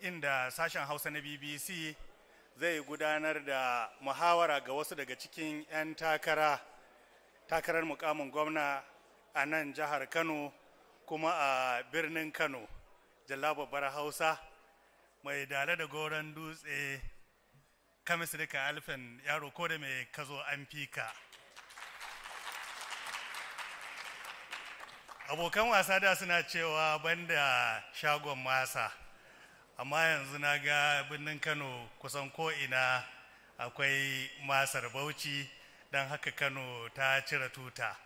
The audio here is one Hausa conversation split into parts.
inda sashen Hausa na BBC zai gudanar da muhawara ga wasu daga cikin 'yan takarar mukamin gwamna a nan jihar Kano kuma a birnin Kano, jalla babbar Hausa mai dale da goron dutse kamis rika alfin yaro ko da mai kazo an fika. Abokan wasa da suna cewa banda shagon masa, amma yanzu na ga birnin Kano kusan ko'ina akwai masar Bauchi, don haka Kano ta cire tuta.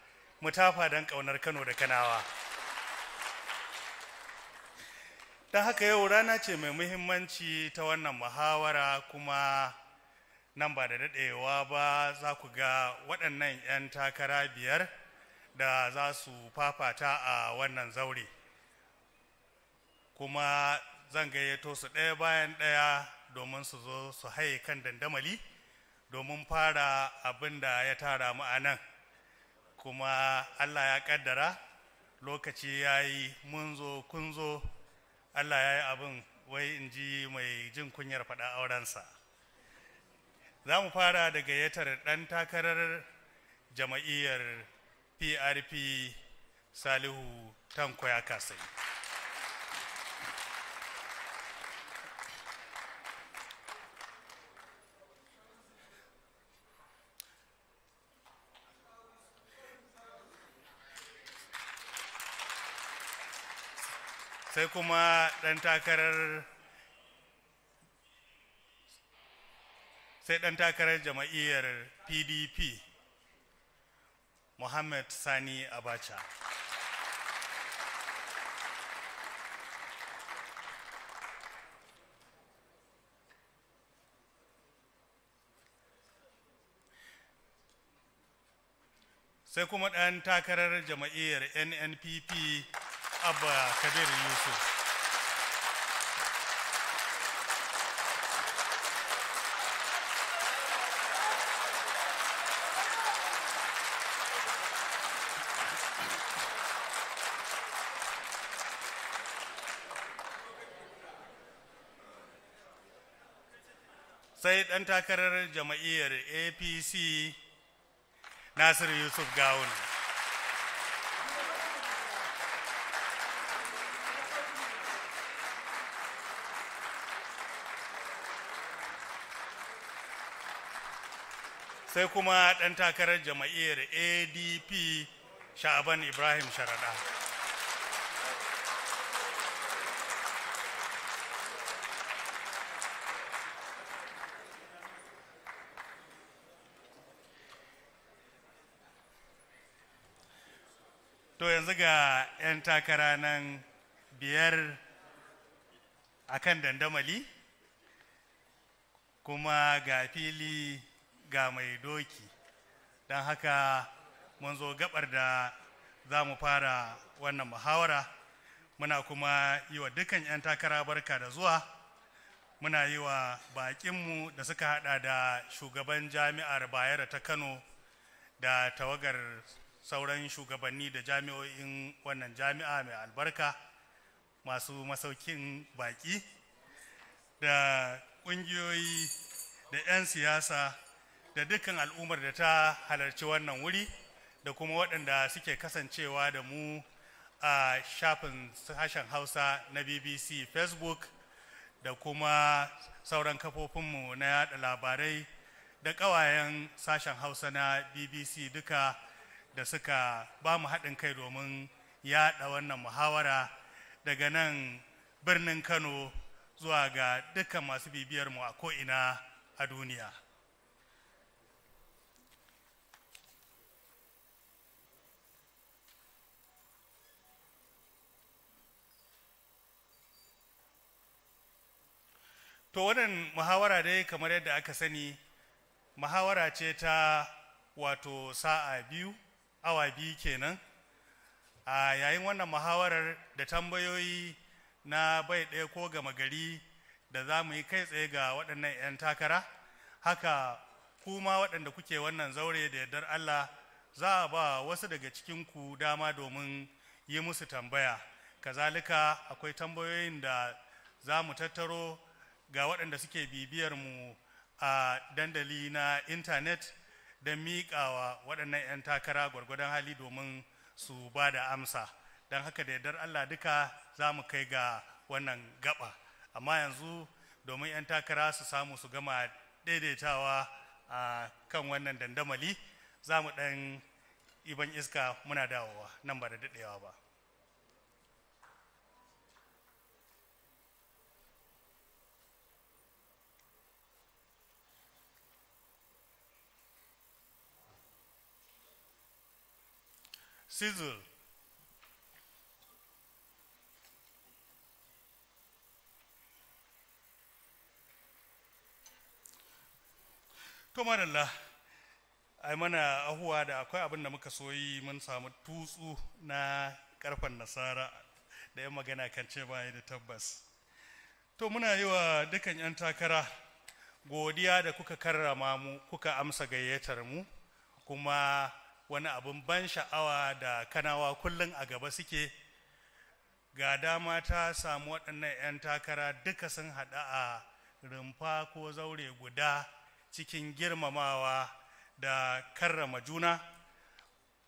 Mu tafa don ƙaunar Kano da Kanawa. Don haka yau rana ce mai muhimmanci ta wannan muhawara, kuma nan ba da daɗewa ba za ku ga waɗannan 'yan takara biyar da za su fafata a wannan zaure. Kuma zan gayyato su ɗaya bayan ɗaya domin su zo su haye kan dandamali domin fara abin da ya tara mu a nan. Kuma Allah ya ƙaddara lokaci ya yi, mun zo kun zo, Allah ya yi abin wai in ji mai jin kunyar faɗa aurensa. Za mu fara da gayyatar ɗan takarar jama'iyyar PRP Salihu Tanko ya kasai. Sai kuma ɗan takarar jama'iyyar PDP Muhammad Sani Abacha. Sai kuma ɗan takarar jama'iyyar NNPP Abba Kabir Yusuf. Sai ɗan takarar jama'iyyar APC Nasir Yusuf Gawun. Sai kuma ɗan takarar jama'iyyar ADP Sha'aban Ibrahim Sharaɗa. To yanzu ga 'yan takara nan biyar a kan dandamali, kuma ga fili ga mai doki. Don haka mun zo gabar da za mu fara wannan muhawara. Muna kuma yi wa dukkan 'yan takara barka da zuwa. Muna yi wa baƙinmu da suka hada da shugaban jami'ar Bayero ta Kano da tawagar sauran shugabanni da jami'o'in wannan jami'a mai albarka, masu masaukin baƙi da ƙungiyoyi da 'yan siyasa da dukkan al'ummar da ta halarci wannan wuri, da kuma waɗanda suke kasancewa da mu a shafin sashen Hausa na BBC Facebook da kuma sauran kafofinmu na yada labarai da ƙawayen sashen Hausa na BBC duka da suka ba mu haɗin kai domin yaɗa wannan muhawara daga nan birnin Kano zuwa ga dukkan masu bibiyarmu a ko'ina a duniya. To wannan muhawara dai kamar yadda aka sani, muhawara ce ta wato sa'a biyu, awa biyu kenan. A yayin wannan muhawarar da tambayoyi na bai ɗaya ko gama gari da za mu yi kai tsaye ga waɗannan 'yan takara, haka kuma waɗanda kuke wannan zaure da yardar Allah za a ba wasu daga cikinku dama domin yi musu tambaya. Kazalika akwai tambayoyin da za mu tattaro ga waɗanda suke bibiyar mu a dandali na intanet don miƙawa waɗannan 'yan takara gwargwadon hali domin su ba da amsa. Don haka da yardar Allah duka za mu kai ga wannan gaba. Amma yanzu domin 'yan takara su samu su gama daidaitawa a kan wannan dandamali, za mu ɗan iban iska muna dawowa nan ba da daɗewa ba. Sizzle. To madalla, ai mana ahuwa da akwai abin da muka soyi mun samu tutsu na karfan nasara da yan magana kan ce baya da tabbas. To muna yi wa dukan 'yan takara godiya da kuka karrama mu, kuka amsa gayyatar mu, kuma wani abin ban sha'awa da Kanawa kullum a gaba suke. Ga dama ta samu waɗannan 'yan takara duka sun haɗa a rumfa ko zaure guda cikin girmamawa da karrama juna,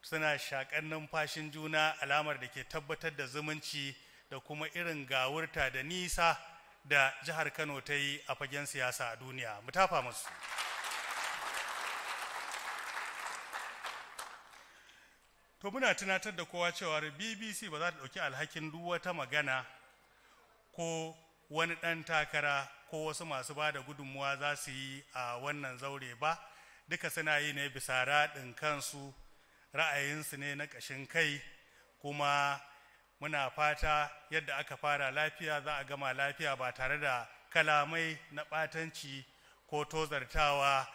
suna shaƙan numfashin juna, alamar da ke tabbatar da zumunci da kuma irin gawurta da nisa da jihar Kano ta yi a fagen siyasa a duniya. Mu tafa musu. To muna tunatar da kowa cewa BBC ba za ta ɗauki alhakin duk wata magana ko wani ɗan takara ko wasu masu ba da gudunmuwa za su yi a wannan zaure ba. Duka suna yi ne bisa raɗin kansu, ra'ayinsu ne na ƙashin kai, kuma muna fata yadda aka fara lafiya za a gama lafiya ba tare da kalamai na ɓatanci ko tozartawa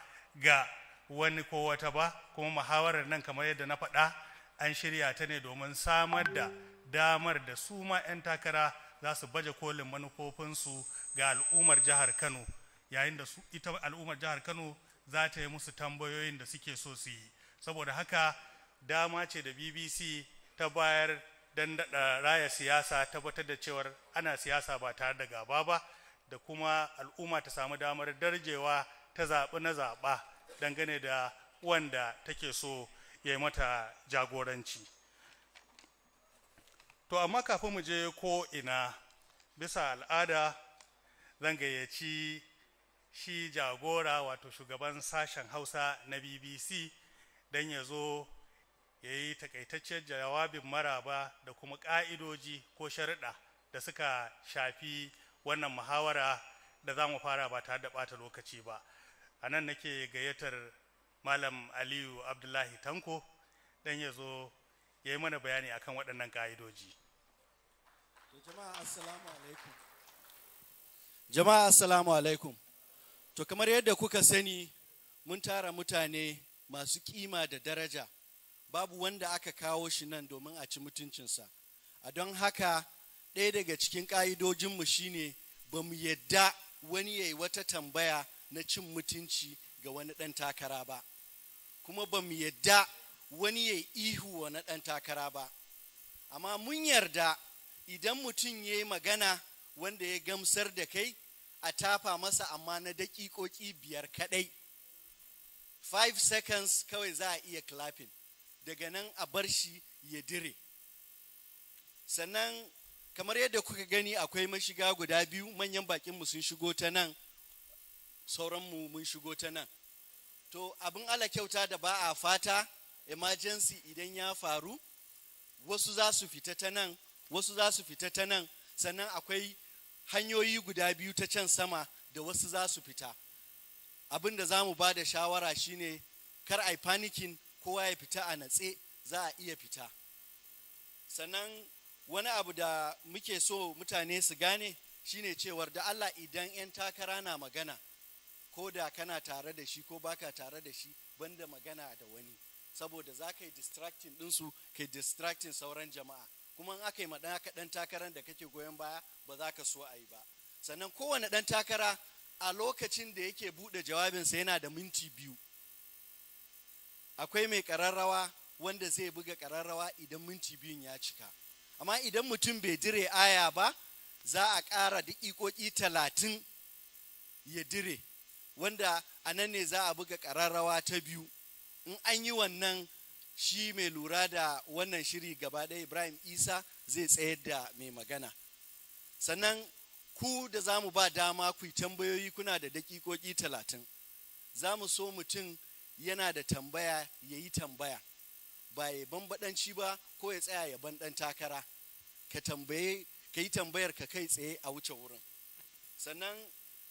ga wani ko wata ba. Kuma muhawarar nan kamar yadda na faɗa, an shirya ta ne domin samar da damar da su ma 'yan takara za su baje kolin manufofinsu ga al'ummar jihar Kano, yayin da ita al'ummar jihar Kano za ta yi musu tambayoyin da suke so su yi. Saboda haka dama ce da BBC ta bayar don daɗa raya siyasa, tabbatar da cewar ana siyasa ba tare da gaba ba, da kuma al'umma ta samu damar darjewa ta zaɓi na zaɓa dangane da wanda take so ya yi mata jagoranci. To amma kafin mu je ko ina, bisa al'ada zan gayyaci shi jagora wato shugaban sashen Hausa na BBC don ya zo ya yi takaitaccen jawabin maraba da kuma ƙa'idoji ko sharuɗa da suka shafi wannan muhawara da za mu fara ba tare da ɓata lokaci ba. A nan nake gayyatar Malam Aliyu Abdullahi Tanko don ya zo ya yi mana bayani akan waɗannan ƙa'idoji. Jama'a assalamu alaikum. To kamar yadda kuka sani, mun tara mutane masu kima da daraja, babu wanda aka kawo shi nan domin a ci mutuncinsa. A don haka ɗaya daga cikin ƙa'idojinmu shine ba mu yadda wani ya yi wata tambaya na cin mutunci ga wani ɗan takara ba, kuma ba mu yadda wani ya yi ihu wa na ɗan takara ba. Amma mun yarda idan mutum ya yi magana wanda ya gamsar da kai, a tafa masa amma na daƙiƙoƙi 5 kaɗai. 5 seconds kawai za a iya clapping, daga nan a bar shi ya dire. Sannan kamar yadda kuka gani akwai mashiga guda biyu, manyan bakinmu sun shigo ta nan, sauranmu mun shigo ta nan. To abin ala kyauta da ba a fata, emergency idan ya faru, wasu za su fita ta nan, wasu za su fita ta nan, sannan akwai hanyoyi guda biyu ta can sama da wasu za su fita. Abin da za mu ba da shawara shine kar a yi panikin, kowa ya fita a natse, za a iya fita. Sannan wani abu da muke so mutane su gane shine cewar da Allah idan 'yan takara na magana, ko da kana tare da shi ko baka tare da shi, banda magana da wani, saboda za ka yi distracting ɗinsu, ka yi distracting sauran jama'a. Kuma in aka yi maɗan ɗan takarar da kake goyon baya, ba za ka so a yi ba. Sannan kowane ɗan takara a lokacin da yake buɗe jawabinsa yana da minti 2. Akwai mai ƙararrawa wanda zai buga ƙararrawa idan minti 2 ya cika. Amma idan mutum bai dire aya ba, za a ƙara daƙiƙoƙi 30 ya dire, wanda a nan ne za a buga ƙararrawa ta biyu. In an yi wannan, shi mai lura da wannan shiri gaba ɗaya Ibrahim Isa zai tsayar da mai magana. Sannan ku da za mu ba dama ku yi tambayoyi, kuna da daƙiƙoƙi 30. Za mu so mutum yana da tambaya ya yi tambaya, ba ya bambaɗanci ba ko ya tsaya ya ban ɗan takara. Ka yi tambayar ka kai tsaye a wuce wurin. Sannan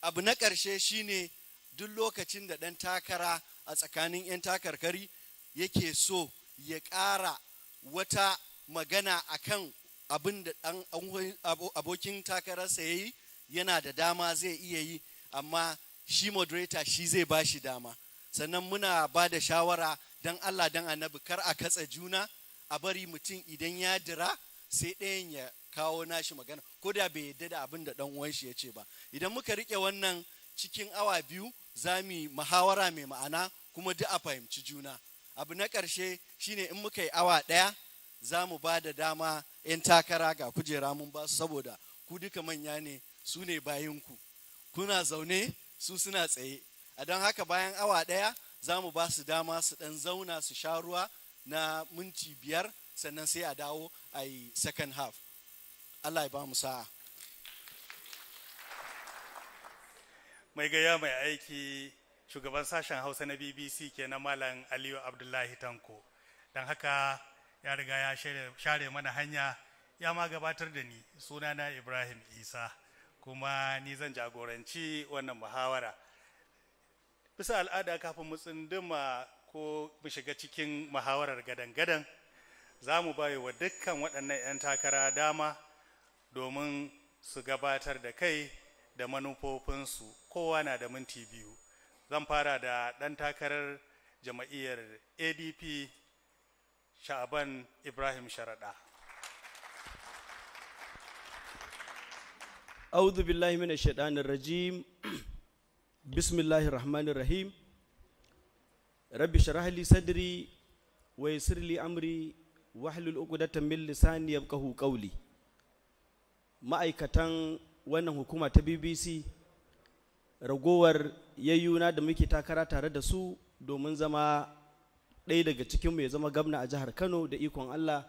abu na ƙarshe shine duk lokacin da ɗan takara a tsakanin 'yan takarkari yake so ya ƙara wata magana akan abin da abokin takararsa ya yi, yana da dama zai iya yi, amma shi moderator shi zai ba shi dama. Sannan muna ba da shawara don Allah don annabi kar a katse juna, a bari mutum idan ya dira sai ɗayan ya kawo nashi magana, ko da bai yadda da abin da ɗan uwan shi ya ce ba. Idan muka riƙe wannan cikin awa biyu za mu yi muhawara mai ma'ana kuma duk a fahimci juna. Abu na ƙarshe shine in muka yi awa ɗaya za mu ba da dama 'yan takara ga kujera mun ba su, saboda ku duka manya ne, su ne bayinku, kuna zaune su suna tsaye. A don haka bayan awa ɗaya za mu ba su dama su ɗan zauna su sha ruwa na minti 5, sannan sai a dawo a yi second half. Allah ya ba mu sa'a. Mai gaya mai aiki, shugaban sashen Hausa na BBC kenan Malam Aliyu Abdullahi Tanko. Don haka ya riga ya share mana hanya, ya ma gabatar da ni. Sunana Ibrahim Isa, kuma ni zan jagoranci wannan muhawara. Bisa al'ada, kafin mu tsunduma ko mu shiga cikin muhawarar gadan-gadan, za mu bayo wa dukkan waɗannan 'yan takara dama domin su gabatar da kai da manufofinsu. Kowa na da minti 2. Zan fara da ɗan takarar jama'iyyar ADP, Sha'aban Ibrahim Sharaɗa. A'udhu billahi minash shaitanir rajim. Bismillahir rahmanir rahim. Rabbi shrah li sadri wa yassir li amri wahlul 'uqdatan min lisani yafqahu qawli. Ma'aikatan wannan hukuma ta BBC, ragowar yayyuna da muke takara tare da su domin zama ɗaya daga cikinmu ya zama gwamna a jihar Kano da ikon Allah,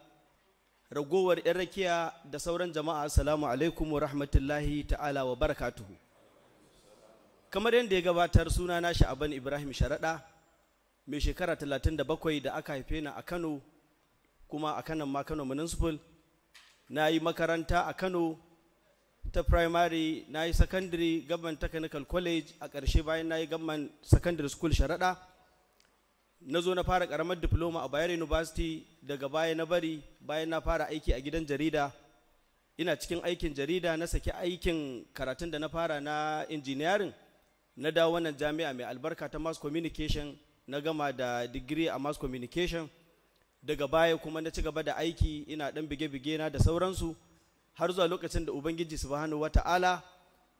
ragowar 'yan rakiya da sauran jama'a, assalamu alaikum wa rahmatullahi ta'ala wa barakatuhu. Kamar yadda ya gabatar, suna na Sha'aban Ibrahim Sharaɗa, mai shekara 37 da aka haife ni a Kano, kuma a kanan ma Kano Municipal. Na yi makaranta a Kano ta primary, na yi secondary Government Technical College, a ƙarshe bayan na yi Government Secondary School Sharaɗa. Na zo na fara ƙaramar diploma a Bayero University, daga baya na bari bayan na fara aiki a gidan jarida. Ina cikin aikin jarida na saki aikin karatun da na fara na engineering, na dawo wannan jami'a mai albarka ta Mass Communication, na gama da digiri a Mass Communication. Daga baya kuma na ci gaba da aiki, ina ɗan bige-bige na da sauransu, har zuwa lokacin da Ubangiji Subhanahu wata'ala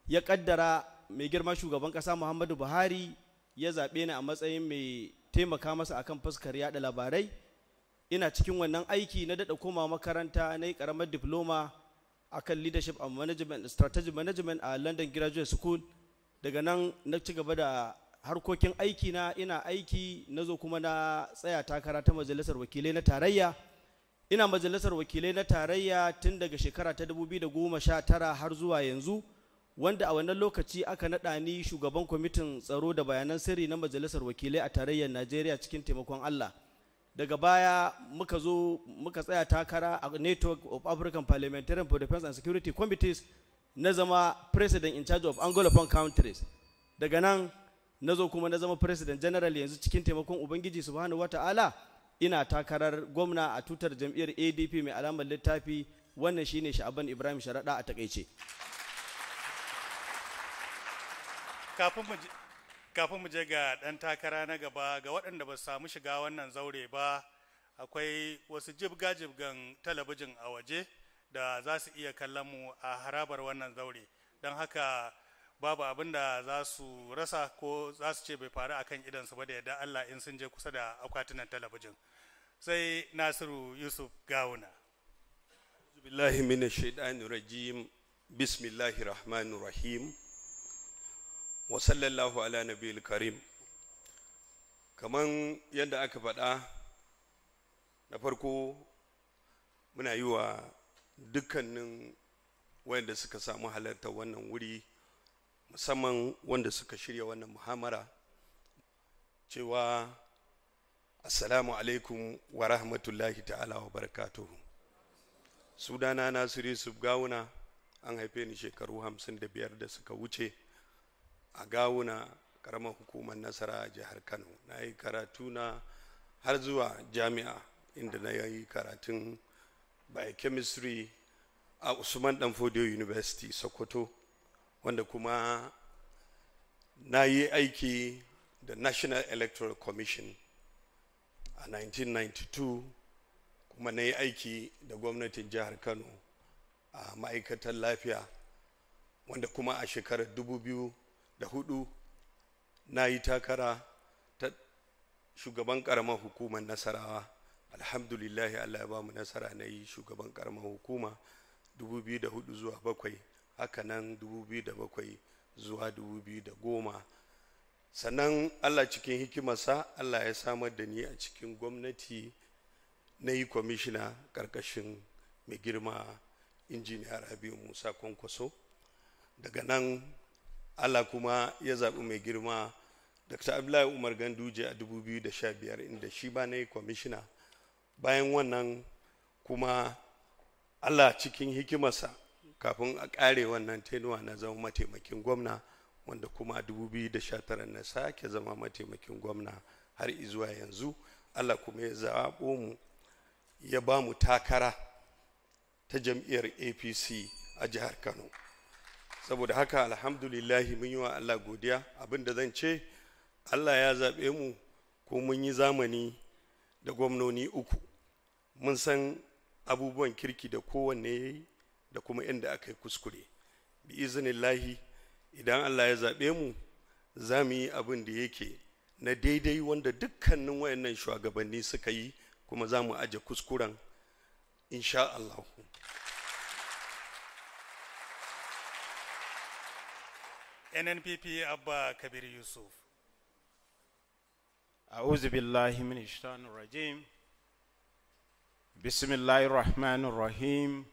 ya kaddara mai girma shugaban ƙasa Muhammadu Buhari ya zaɓe ni a matsayin mai taimaka masa akan fuskar yada labarai. Ina cikin wannan aiki na daɗa koma makaranta, na yi ƙaramar diploma akan leadership and management, strategy management a London Graduate School. Daga nan na ci gaba da harkokin aiki na, ina aiki, na zo kuma na tsaya takara ta majalisar wakilai na tarayya. Ina majalisar wakilai na tarayya tun daga shekara ta 2019 har zuwa yanzu, wanda a wannan lokaci aka naɗa ni shugaban kwamitin tsaro da bayanan sirri na majalisar wakilai a tarayyar Najeriya cikin taimakon Allah. Daga baya muka zo muka tsaya takara a Network of African Parliamentarian for Defense and Security Committees, na zama president in charge of Anglophone countries. Daga nan na zo kuma na zama president general yanzu cikin taimakon Ubangiji Subhanahu wata'ala. Ina takarar gwamna a tutar jam'iyyar ADP mai alamar littafi. Wannan shine Sha'aban Ibrahim Sharaɗa a takaice. Kafin mu je ga ɗan takara na gaba, ga waɗanda ba su samu shiga wannan zaure ba, akwai wasu jibga-jibgan talabijin a waje da za su iya kallon mu a harabar wannan zaure. Don haka babu abin da za su rasa ko za su ce bai faru akan idansu ba da yadda Allah in sun je kusa da akwatunan talabijin. Sai Nasiru Yusuf Gawuna. Billahi minash shaitanir rajim. Bismillahir Rahmanir Rahim. Wa sallallahu ala nabiyil karim. Kaman yadda aka faɗa, na farko muna yi wa dukkanin wanda suka samu halartar wannan wuri, musamman wanda suka shirya wannan muhammara, cewa assalamu alaikum wa rahmatullahi ta'ala wa barakatuhu. Sunana Nasiru Yusuf Gawuna, an haife ni shekaru 55 da suka wuce a Gawuna, karamar hukumar Nasara a jihar Kano. Na yi karatu na har zuwa jami'a, inda na yi karatun biochemistry a Usman Danfodiyo University Sokoto, wanda kuma na yi aiki da National Electoral Commission a 1992, kuma na yi aiki da gwamnatin jihar Kano a ma'aikatar lafiya, wanda kuma a shekarar 2004 na yi takara ta shugaban karamar hukumar Nasarawa. Alhamdulillahi, Allah ya ba mu nasara, na yi shugaban karamar hukuma 2004 zuwa 7, haka nan 2007 zuwa 2010. Sannan Allah cikin hikimarsa, Allah ya samar da ni a cikin gwamnati, na yi kwamishina karkashin mai girma injiniya Rabiu Musa Kwankwaso. Daga nan Allah kuma ya zaɓi mai girma Dr. Abdullahi Umar Ganduje a 2015, inda shi ba na yi kwamishina. Bayan wannan kuma Allah cikin hikimarsa, kafin a ƙare wannan tenuwa, na zama mataimakin gwamna, wanda kuma a 2019 na sake zama mataimakin gwamna har izuwa yanzu. Allah kuma ya zaɓo mu, ya ba mu takara ta jam'iyyar APC a jihar Kano. Saboda haka alhamdulillahi mun yi wa Allah godiya. Abinda zan ce, Allah ya zaɓe mu, ko mun yi zamani da gwamnoni 3. Mun san abubuwan kirki da kowanne ya yi da kuma inda aka yi kuskure. Bi izinillahi, idan Allah ya zaɓe mu, za mu yi abin da yake na daidai, wanda dukkanin wayannan shugabanni suka yi, kuma za mu aje kuskuren insha Allah. NNPP Abba Kabir Yusuf. أعوذ بالله من الشيطان الرجيم. بسم الله الرحمن الرحيم.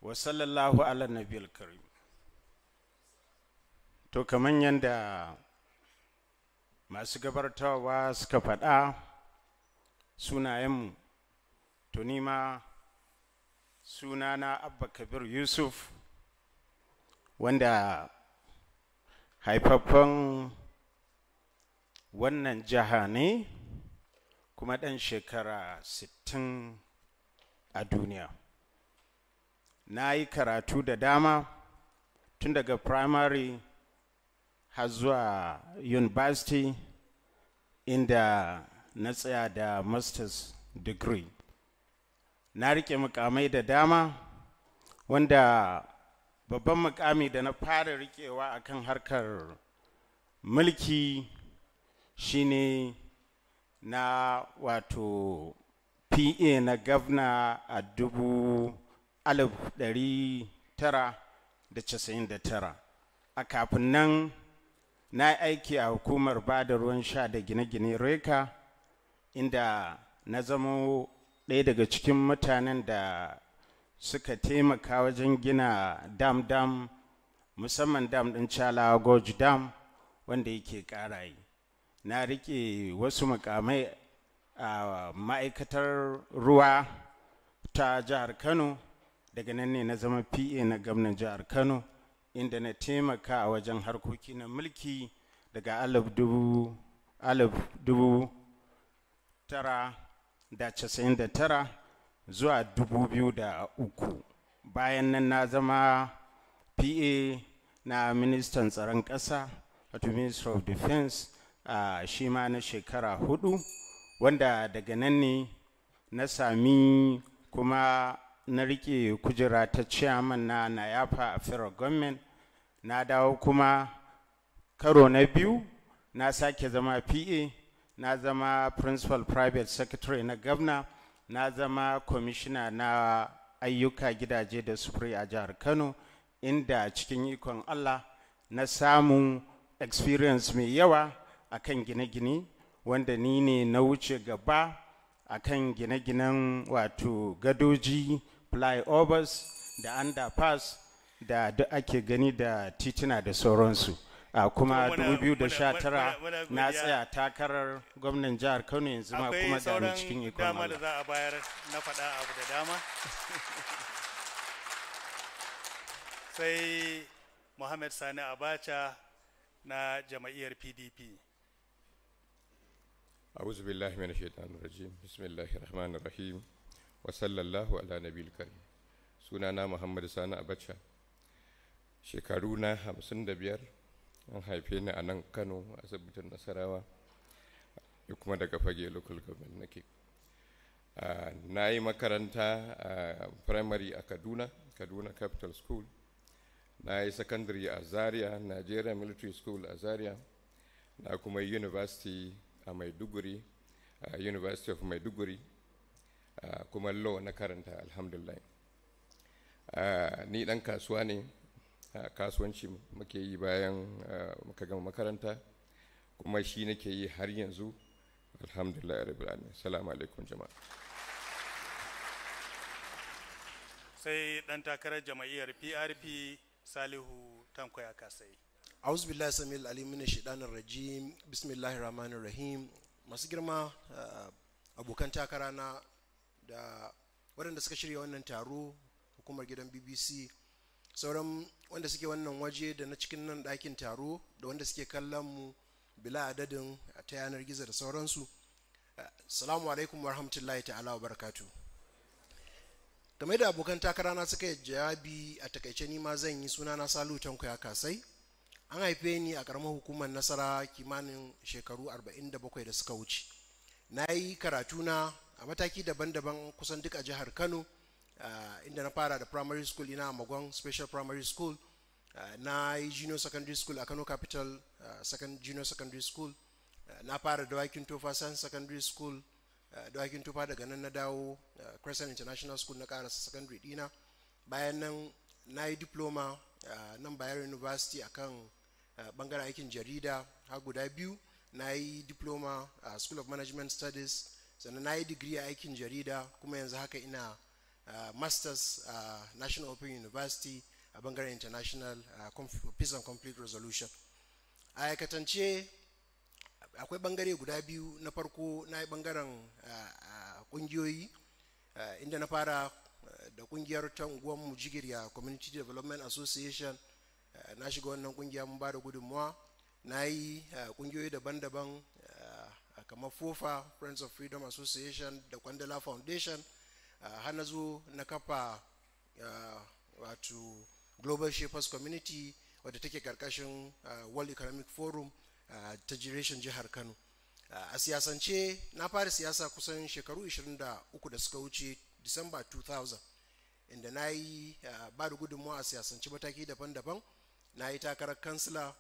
وصلى الله على النبي الكريم. To kaman yanda masu gabatarwa suka faɗa sunayenmu, to nima sunana Abba Kabir Yusuf, wanda haifaffen wannan jiha ne, kuma ɗan shekara 60 a duniya. Na yi karatu da dama tun daga primary har zuwa university, inda na tsaya da master's degree. Na rike mukamai da dama, wanda babban mukami da na fara rikewa akan harkar mulki shine na wato PA na gwamna a 1999. A kafin nan na aiki a hukumar bada ruwan sha da gine-gine Reka, inda na zamo ɗaya daga cikin mutanen da suka taimaka wajen gina dam, musamman dam ɗin Chalawa Gorge Dam, wanda yake ƙarayi. Na rike wasu mukamai a ma'aikatar ruwa ta jihar Kano. Daga nan ne na zama PA na gwamnan jihar Kano, inda na taimaka a wajen harkoki na mulki daga 1999 zuwa 2003. Bayan nan na zama PA na ministan tsaron ƙasa, wato Minister of Defense, shi ma na shekara 4, wanda daga nan ne na sami kuma na rike kujera ta chairman na Nayafa a federal government. Na dawo kuma karo na biyu, na sake zama PA, na zama principal private secretary na gwamna, na zama commissioner na ayyuka gidaje da sufuri a jihar Kano, inda cikin ikon Allah na samun experience mai yawa akan gine-gine, wanda ni ne na wuce gaba akan gine-ginen wato gadoji, flyovers da underpass da duk ake gani da tituna da sauransu. Kuma 2019 na tsaya takarar gwamnan jihar Kano, yanzu ma kuma da cikin ikon Allah. Akwai sauran dama da za a bayar na faɗa abu da dama. Sai Muhammad Sani Abacha na jama'iyyar PDP. A'udhu billahi minash shaitanir rajim. Bismillahir rahmanir rahim. Wa sallallahu ala nabiyil karim. Sunana Muhammad Sani Abacha. Shekaru na 55. An haife ni a nan Kano, asibitin Nasarawa, da kuma daga Fage local government nake. Na yi makaranta a primary a Kaduna Capital School. Na yi secondary a Zaria, Nigeria Military School a Zaria. Na kuma yi university a Maiduguri, University of Maiduguri, kuma law na karanta, alhamdulillah. Ni dan kasuwa ne. Kasuwanci muke yi bayan muka gama makaranta, kuma shi nake yi har yanzu, alhamdulillah rabbil alamin. Assalamu alaikum jama'a. Sai dan takarar jama'iyyar PRP Salihu Tankoya Kasai. A'udhu billahi samil alim minash shaitanir rajim. Bismillahir rahmanir rahim. Masu girma abokan takara na da waɗanda suka shirya wannan taro, hukumar gidan BBC, sauran wanda suke wannan waje da na cikin nan ɗakin taro, da wanda suke kallon mu bila adadin ta yanar gizo da sauransu. Assalamu alaikum wa rahmatullahi ta'ala wa barakatu. Game da abokan takara na suka yi jawabi, a takaice ni ma zan yi. Sunana Salihu Tankoya Kasai. An haife ni a ƙaramar hukumar Nasara kimanin shekaru 47 da suka wuce. Na yi karatu na a mataki daban-daban kusan duk a jihar Kano, inda na fara da primary school ina a Magwan Special Primary School. Na yi junior secondary school a Kano Capital Junior Secondary School. Na fara da Dawakin Tofa Science Secondary School. Dawakin Tofa, daga nan na dawo Crescent International School na karasa secondary dina. Bayan nan na yi diploma nan Bayero University akan bangaren aikin jarida har guda biyu. Na yi diploma a School of Management Studies, sannan na yi degree a aikin jarida, kuma yanzu haka ina masters National Open University a bangaren International Peace and Conflict Resolution. A aikatance akwai bangare guda biyu. Na farko na yi bangaren kungiyoyi, inda na fara da kungiyar ta unguwar mu Jigiriya Community Development Association. Na shiga wannan kungiya, mun ba da gudunmuwa. Na yi kungiyoyi daban-daban kamar FOFA, Friends of Freedom Association, da Kwandala Foundation. Har na zo na kafa wato Global Shapers Community, wadda take karkashin World Economic Forum ta jireshin jihar Kano. A siyasance na fara siyasa kusan shekaru 23 da suka wuce, December 2000, inda na yi ba da gudunmuwa a siyasance mataki daban-daban. Na yi takarar kansila,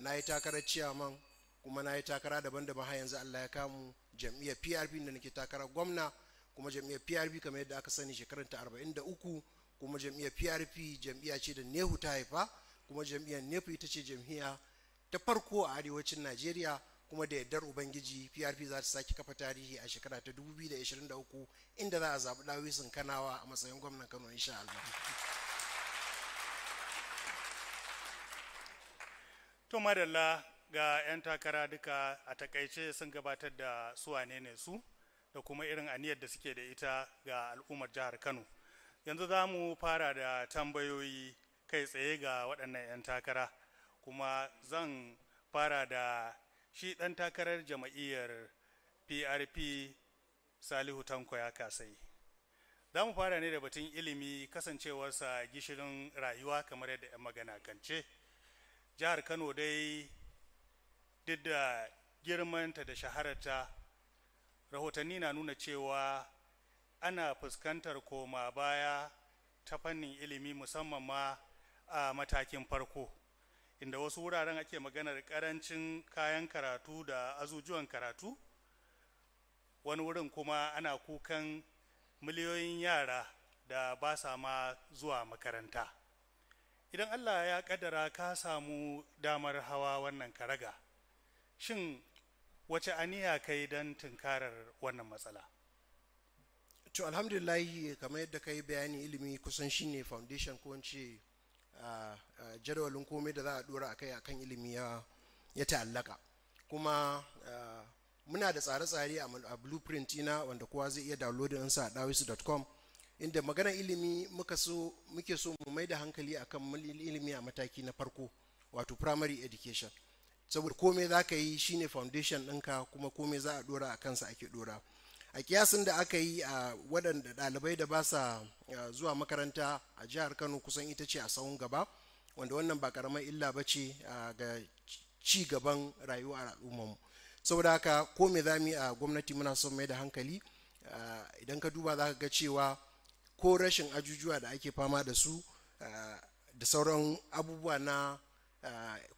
na yi takarar chairman, kuma na yi takara daban-daban har yanzu Allah ya kamu jam'iyyar PRP da nake takarar gwamna. Kuma jam'iyyar PRP kamar yadda aka sani shekarar ta 43, kuma jam'iyyar PRP jam'iyya ce da Nehu ta haifa, kuma jam'iyyar Nehu ita ce jam'iyya ta farko a arewacin Najeriya, kuma da yardar Ubangiji PRP za ta sake kafa tarihi a shekara ta 2023, inda za a zaɓi Dawisun Kanawa a matsayin gwamnan Kano insha Allah. To madalla, ga 'yan takara duka a takaice sun gabatar da su wane ne su, da kuma irin aniyar da suke da ita ga al'ummar jihar Kano. Yanzu za mu fara da tambayoyi kai tsaye ga waɗannan 'yan takara, kuma zan fara da shi ɗan takarar jama'iyyar PRP Salihu Tankoya Kasai. Za mu fara ne da batun ilimi, kasancewarsa gishirin rayuwa kamar yadda 'yan magana kan ce. Jihar Kano dai duk da girmanta da shahararta, rahotanni na nuna cewa ana fuskantar koma baya ta fannin ilimi, musamman ma a matakin farko, inda wasu wuraren ake maganar karancin kayan karatu da azujuwan karatu. Wani wurin kuma ana kukan miliyoyin yara da ba sa ma zuwa makaranta. idan Allah ya kaddara ka samu damar hawa wannan karaga, shin wace aniya kai don tunkarar wannan matsala? To alhamdulillahi, kamar yadda ka yi bayani, ilimi kusan shine foundation ko wance jadawalin komai da za a dora akai akan ilimi ya ta'allaka. Kuma muna da tsare-tsare a blueprint ina wanda kowa zai iya downloading ɗinsa a dawisu.com, inda maganar ilimi muke so mu mai da hankali akan ilimi a mataki na farko, wato primary education, saboda komai za ka yi shine foundation ɗinka, kuma komai za a dora a kansa ake dora. A kiyasin da aka yi a waɗanda ɗalibai da ba sa zuwa makaranta a jihar Kano kusan ita ce a sahun gaba, wanda wannan ba karamar illa ba ce ga ci gaban rayuwa a al'ummarmu. Saboda haka ko me za mu yi a gwamnati muna son mai da hankali. Idan ka duba za ka ga cewa ko rashin ajujuwa da ake fama da su da sauran abubuwa na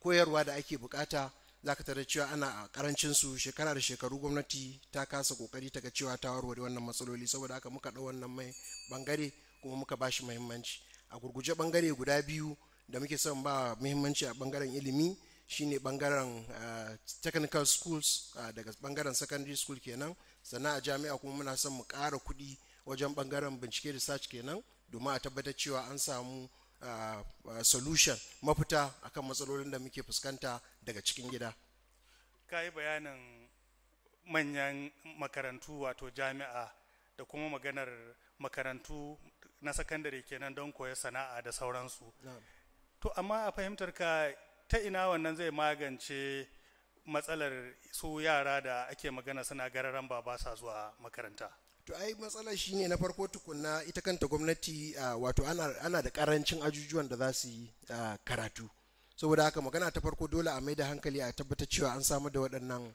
koyarwa da ake bukata, za ka tarar cewa ana a karancin su. Shekara da shekaru gwamnati ta kasa kokari ta ga cewa ta warware wannan matsaloli. Saboda haka muka ɗau wannan mai bangare kuma muka ba shi muhimmanci. A gurguje bangare guda biyu da muke son ba muhimmanci a bangaren ilimi shine bangaren technical schools, daga bangaren secondary school kenan. Sannan a jami'a kuma muna son mu ƙara kuɗi wajen bangaren bincike research kenan, domin a tabbatar cewa an samu solution, mafita akan matsalolin da muke fuskanta daga cikin gida. Ka yi bayanin manyan makarantu wato jami'a da kuma maganar makarantu na sakandare kenan don koya sana'a da sauransu. To amma a fahimtar ka, ta ina wannan zai magance matsalar su yara da ake magana suna gararan ba sa zuwa makaranta? To ai matsalar shine na farko tukunna ita kanta gwamnati, wato ana da karancin ajujuwan da za su yi karatu. Saboda haka magana ta farko dole a mai da hankali a tabbatar cewa an samu da waɗannan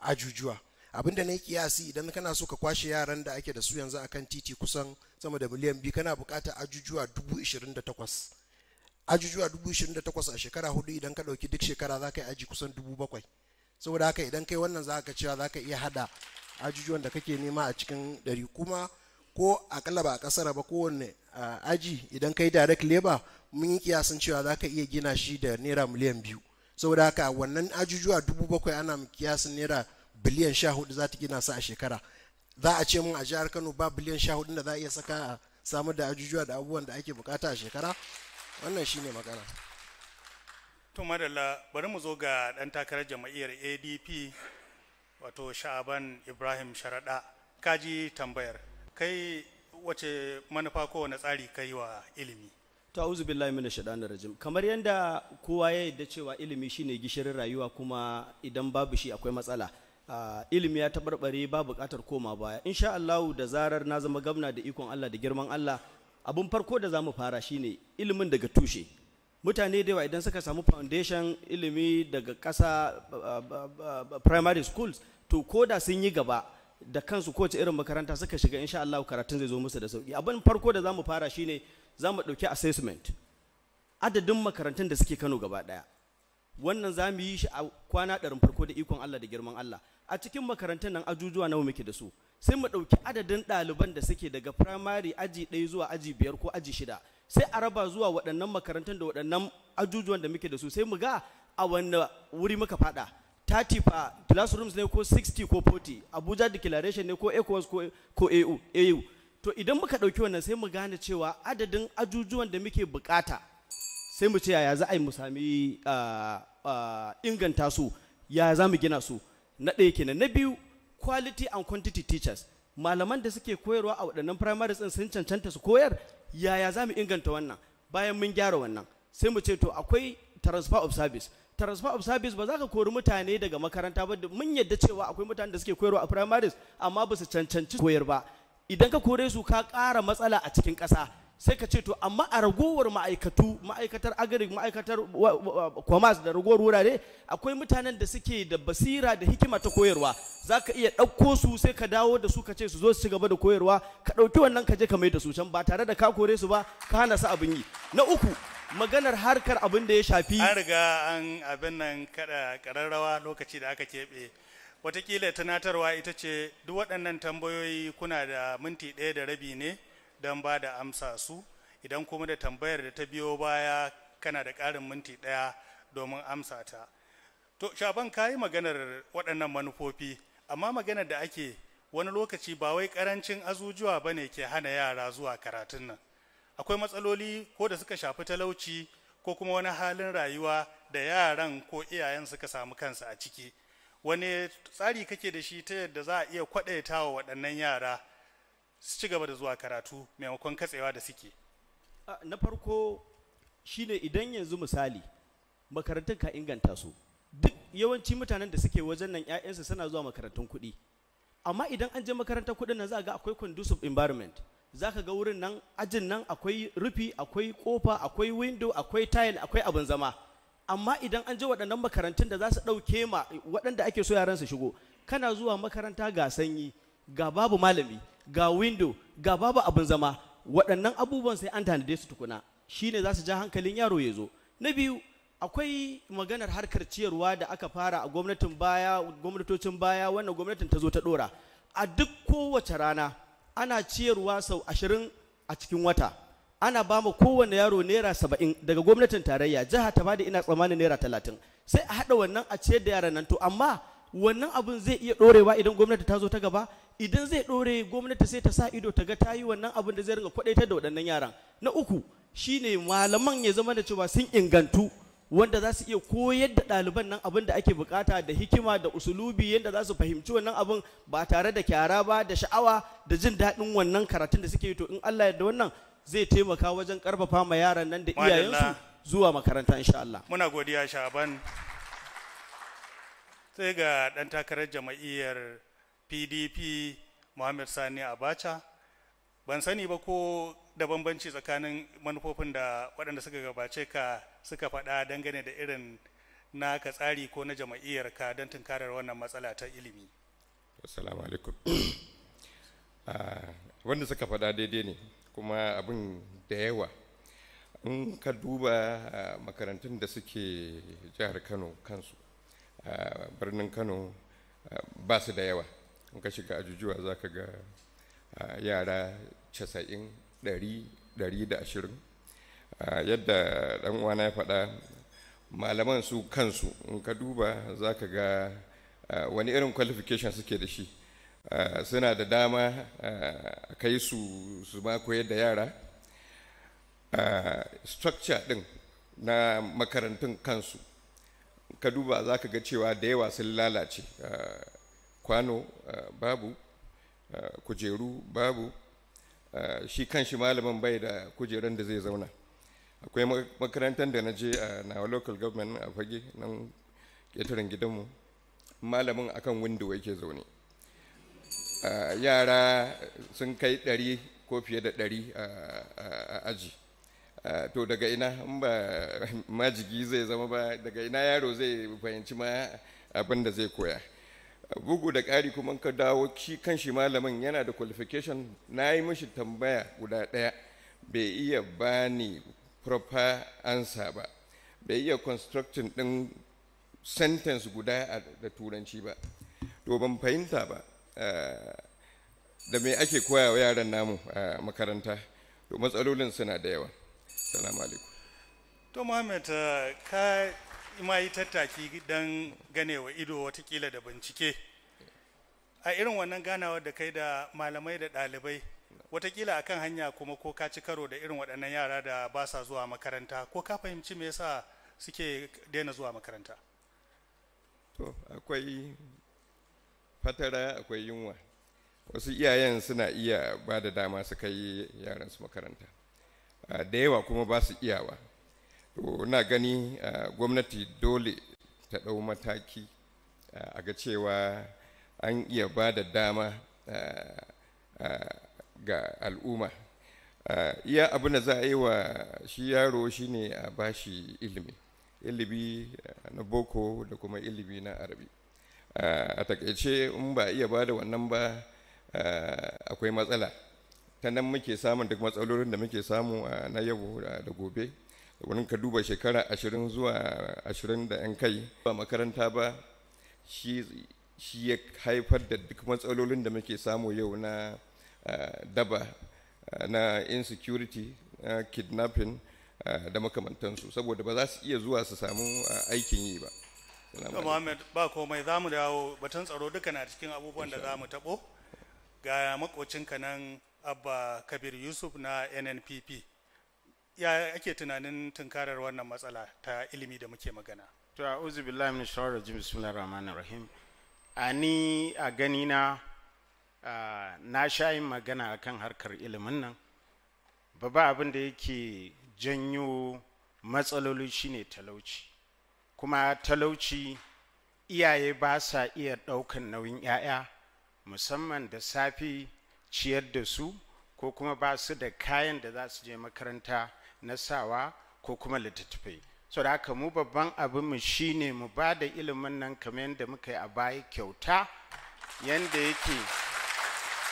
ajujuwa. Abinda na yi kiyasi, idan kana so ka kwashe yaran da ake da su yanzu akan titi kusan sama da miliyan 2, kana buƙatar ajujuwa 28,000. Ajujuwa 28,000 a shekara 4, idan ka ɗauki duk shekara za ka yi aji kusan 7,000. Saboda haka idan kai wannan za ka cewa za ka iya hada ajujuwan da kake nema a cikin 100. Kuma ko akalla ba a kasar ba, kowanne aji idan kai direct labor mun yi kiyasin cewa za ka iya gina shi da naira miliyan 2. Saboda haka wannan ajujuwa 7,000 ana kiyasin naira biliyan 14 za ta gina su a shekara. Za a ce mun a jihar Kano ba biliyan 14 da za a iya saka a samar da ajujuwa da abubuwan da ake bukata a shekara? Wannan shine magana. To madalla, bari mu zo ga ɗan takarar jam'iyyar ADP wato Sha'aban Ibrahim Sharaɗa. Kaji tambayar, kai wace manufa ko wani tsari kai wa ilimi? Ta'uzu billahi minash shaitanir rajim. Kamar yadda kowa ya yarda cewa ilimi shine gishirin rayuwa, kuma idan babu shi akwai matsala. Ilimi ya tabarbare, ba buƙatar koma baya. Insha Allah, da zarar na zama gwamna da ikon Allah da girman Allah, abun farko da zamu fara shine ilimin daga tushe. Mutane da yawa idan suka samu foundation ilimi daga ƙasa, primary schools, to ko da sun yi gaba da kansu kowace irin makaranta suka shiga, insha Allah karatun zai zo musu da sauki. Abin farko da zamu fara shine zamu dauki assessment, adadin makarantun da suke Kano gaba daya. Wannan zamu yi shi a kwana 100 farko da ikon Allah da girman Allah. A cikin makarantun nan ajujuwa nawa muke da su, sai mu dauki adadin ɗaliban da suke daga primary aji 1 zuwa aji 5 ko aji 6, sai a raba zuwa waɗannan makarantun da waɗannan ajujuwan da muke da su, sai mu ga a wanne wuri muka fada. 30 fa classrooms ne ko 60 ko 40, Abuja declaration ne ko ECOWAS ko AU. To idan muka ɗauki wannan sai mu gane cewa adadin ajujuwan da muke bukata, sai mu ce yaya za a yi mu sami inganta su, ya za mu gina su. Na ɗaya kenan. Na biyu, quality and quantity teachers. Malaman da suke koyarwa a waɗannan primaries ɗin sun cancanta su koyar, yaya za mu inganta wannan. Bayan mun gyara wannan, sai mu ce to akwai transfer of service. Transfer of service ba za ka kori mutane daga makaranta ba, mun yadda cewa akwai mutane da suke koyarwa a primaries amma ba su cancanci koyar ba. Idan ka kore su ka ƙara matsala a cikin ƙasa. Sai ka ce to amma a ragowar ma'aikatar agric, ma'aikatar commerce da ragowar wurare akwai mutanen da suke da basira da hikima ta koyarwa, za ka iya ɗauko su sai ka dawo da su ka ce su zo su ci gaba da koyarwa, ka ɗauki wannan ka je ka mai da su can ba tare da ka kore su ba, ka hana su abin yi. Na uku, maganar harkar abin da ya shafi, an riga an abin nan kada ƙararrawa lokaci da aka keɓe. Watakila tunatarwa ita ce duk waɗannan tambayoyi kuna da minti 1.5 ne don ba da amsa su. idan kuma da tambayar da ta biyo baya kana da ƙarin minti ɗaya domin amsa ta. To Shaban, ka yi maganar waɗannan manufofi, amma maganar da ake wani lokaci ba wai ƙarancin azujuwa ba ne ke hana yara zuwa karatun nan. Akwai matsaloli ko da suka shafi talauci ko kuma wani halin rayuwa da yaran ko iyayen suka samu kansu a ciki. Wani tsari kake da shi ta yadda za a iya kwaɗaita wa waɗannan yara su ci gaba da zuwa karatu maimakon katsewa da suke? Na farko shine idan yanzu misali makarantun ka inganta su, duk yawanci mutanen da suke wajen nan 'ya'yansu suna zuwa makarantun kuɗi, amma idan an je makarantar kuɗin nan za ga akwai conducive environment, za ka ga wurin nan ajin nan akwai rufi, akwai kofa, akwai window, akwai tile, akwai abin zama. Amma idan an je waɗannan makarantun da za su ɗauke ma waɗanda ake so yaran su shigo, kana zuwa makaranta ga sanyi, ga babu malami, ga window, ga babu abin zama, waɗannan abubuwan sai an tanade su tukuna, shine za su ja hankalin yaro ya zo. Na biyu, akwai maganar harkar ciyarwa da aka fara a gwamnatocin baya, wannan gwamnatin ta zo ta ɗora. A duk kowace rana ana ciyarwa sau 20 a cikin wata, ana ba mu kowane yaro naira 70 daga gwamnatin tarayya, jiha ta bada ina tsammanin naira 30, sai a haɗa wannan a ciyar da yaran nan. To amma wannan abin zai iya ɗorewa idan gwamnati ta zo ta gaba? Idan zai ɗore, gwamnati sai ta sa ido ta ga ta yi wannan abin da zai ringa kwaɗaitar da waɗannan yaran. Na uku shine malaman ya zama da cewa sun ingantu, wanda za su iya koyar da ɗaliban nan abin da ake bukata da hikima da usulubi, yadda za su fahimci wannan abin ba tare da kyara ba, da sha'awa da jin daɗin wannan karatun da suke yi. To in Allah ya da wannan zai taimaka wajen karfafa ma yaran nan da iyayensu zuwa makaranta insha Allah. Muna godiya Shaban. Sai ga ɗan takarar jama'iyyar PDP Muhammad Sani Abacha. Ban sani ba ko da bambanci tsakanin manufofin da waɗanda suka gabace ka suka faɗa dangane da irin naka tsari ko na jama'iyyar ka don tunkarar wannan matsala ta ilimi. Assalamu alaikum. Wanda suka faɗa daidai ne, kuma abin da yawa in ka duba makarantun da suke jihar Kano kansu, birnin Kano ba su da yawa. In ka shiga ajujuwa za ka ga yara 90, 100, 120. Yadda ɗan uwana ya faɗa, malaman su kansu in ka duba za ka ga wani irin qualification suke da shi. Suna da dama a kai su ma koyar da yara. Structure ɗin na makarantun kansu ka duba za ka ga cewa da yawa sun lalace. Kwano babu, kujeru babu, shi kan shi malamin bai da kujeran da zai zauna. Akwai makarantar da na je a nawa local government a Fage nan ƙetaren gidanmu, malamin akan window yake zaune. Yara sun kai 100 ko fiye da 100 a aji. To daga ina in ba majigi zai zama ba, daga ina yaro zai fahimci ma abin da zai koya? Bugu da ƙari kuma ka dawo shi kan shi malamin yana da qualification. Na yi mishi tambaya guda ɗaya, bai iya bani proper answer ba, bai iya constructing ɗin sentence guda da turanci ba. To ban fahimta ba da me ake koya wa yaran namu a makaranta. To matsalolin suna da yawa. Salamu alaikum. To Muhammad, ka ma yi tattaki don ganewa ido watakila da bincike a irin wannan ganawar da kai da malamai da ɗalibai, watakila akan hanya kuma ko ka ci karo da irin waɗannan yara da ba sa zuwa makaranta, ko ka fahimci me yasa suke daina zuwa makaranta? To akwai fatara, akwai yunwa. Wasu iyayen suna iya ba da dama su kai yaransu makaranta, da yawa kuma ba su iyawa. To na gani gwamnati dole ta ɗau mataki a ga cewa an iya ba da dama ga al'umma. Iya abin da za a yi wa shi yaro shine a bashi ilimi na boko da kuma ilimi na arabi. A takaice in ba iya ba da wannan ba akwai matsala. Ta nan muke samun duk matsalolin da muke samu na yau da gobe. Wani ka duba shekara 20 zuwa 20 da 'yan kai ba makaranta ba, shi ya haifar da duk matsalolin da muke samu yau na daba, na insecurity, kidnapping da makamantansu, saboda ba za su iya zuwa su samu aikin yi ba. Muhammad, ba komai, za mu dawo batun tsaro duka na cikin abubuwan da za mu taɓo. Ga makocinka nan Abba Kabir Yusuf na NNPP, ya ake tunanin tunkarar wannan matsala ta ilimi da muke magana? To a'udhu billahi minash shaitanir rajim, bismillahir rahmanir rahim. Ani a gani na sha yin magana akan harkar ilimin nan. Babba abin da yake janyo matsaloli shine talauci, kuma talauci iyaye ba sa iya ɗaukan nauyin 'ya'ya, musamman da safi ciyar da su, ko kuma ba su da kayan da za su je makaranta na sawa ko kuma littattafai. So da haka mu babban abinmu shine mu ba da ilimin nan kamar yadda muka yi a baya kyauta, yadda yake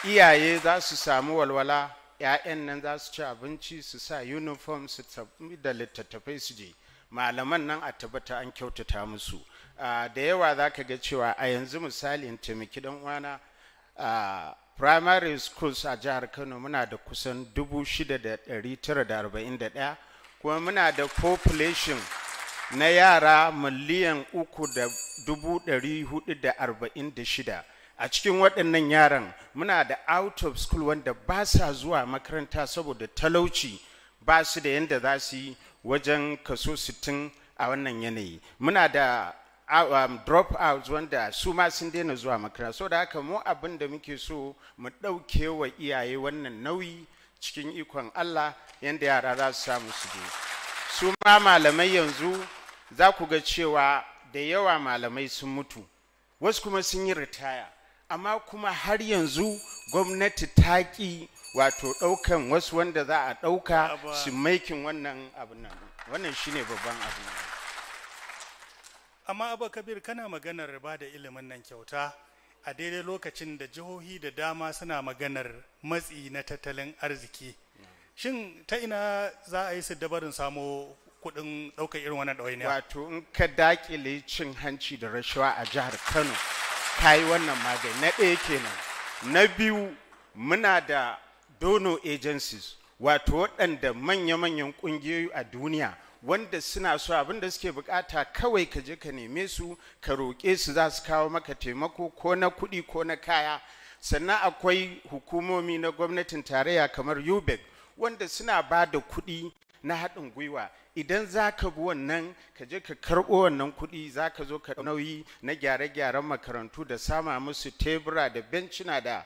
iyaye za su samu walwala, 'ya'yan nan za su ci abinci, su sa uniform, su tafi da littattafai su je, malaman nan a tabbata an kyautata musu. Da yawa za ka ga cewa a yanzu misali in taimaki dan uwana, primary schools a jihar Kano muna da kusan 6,941, kuma muna da population na yara miliyan 3,446. A cikin waɗannan yaran muna da out of school wanda ba sa zuwa makaranta saboda talauci, ba su da yadda za su yi, wajen kaso 60 a wannan yanayi. Muna da drop outs wanda su ma sun daina zuwa makaranta. So da haka mu abin da muke so mu ɗauke wa iyaye wannan nauyi cikin ikon Allah, yadda yara za su samu su je. Su ma malamai yanzu za ku ga cewa da yawa malamai sun mutu, wasu kuma sun yi ritaya, amma kuma har yanzu gwamnati ta ƙi wato ɗaukan wasu wanda za a ɗauka su maikin wannan abin nan. Wannan shine babban abin. Amma Abba Kabir, kana maganar ba da ilimin nan kyauta a daidai lokacin da jihohi da dama suna maganar matsi na tattalin arziki. Shin ta ina za a yi su dabarin samo kuɗin ɗaukar irin wannan ɗawainiya? Wato in ka dakile cin hanci da rashawa a jihar Kano, ka yi wannan magani. Na ɗaya kenan. Na biyu, muna da donor agencies, wato waɗanda manya-manyan ƙungiyoyi a duniya wanda suna so abin da suke bukata kawai ka je ka neme su, ka roƙe su, za su kawo maka taimako ko na kuɗi ko na kaya. Sannan akwai hukumomi na gwamnatin tarayya kamar UBEC wanda suna ba da kuɗi na haɗin gwiwa. Idan za ka bi wannan, ka je ka karɓo wannan kuɗi, za ka zo ka nauyi na gyare-gyaren makarantu da sama musu tebura da bencina da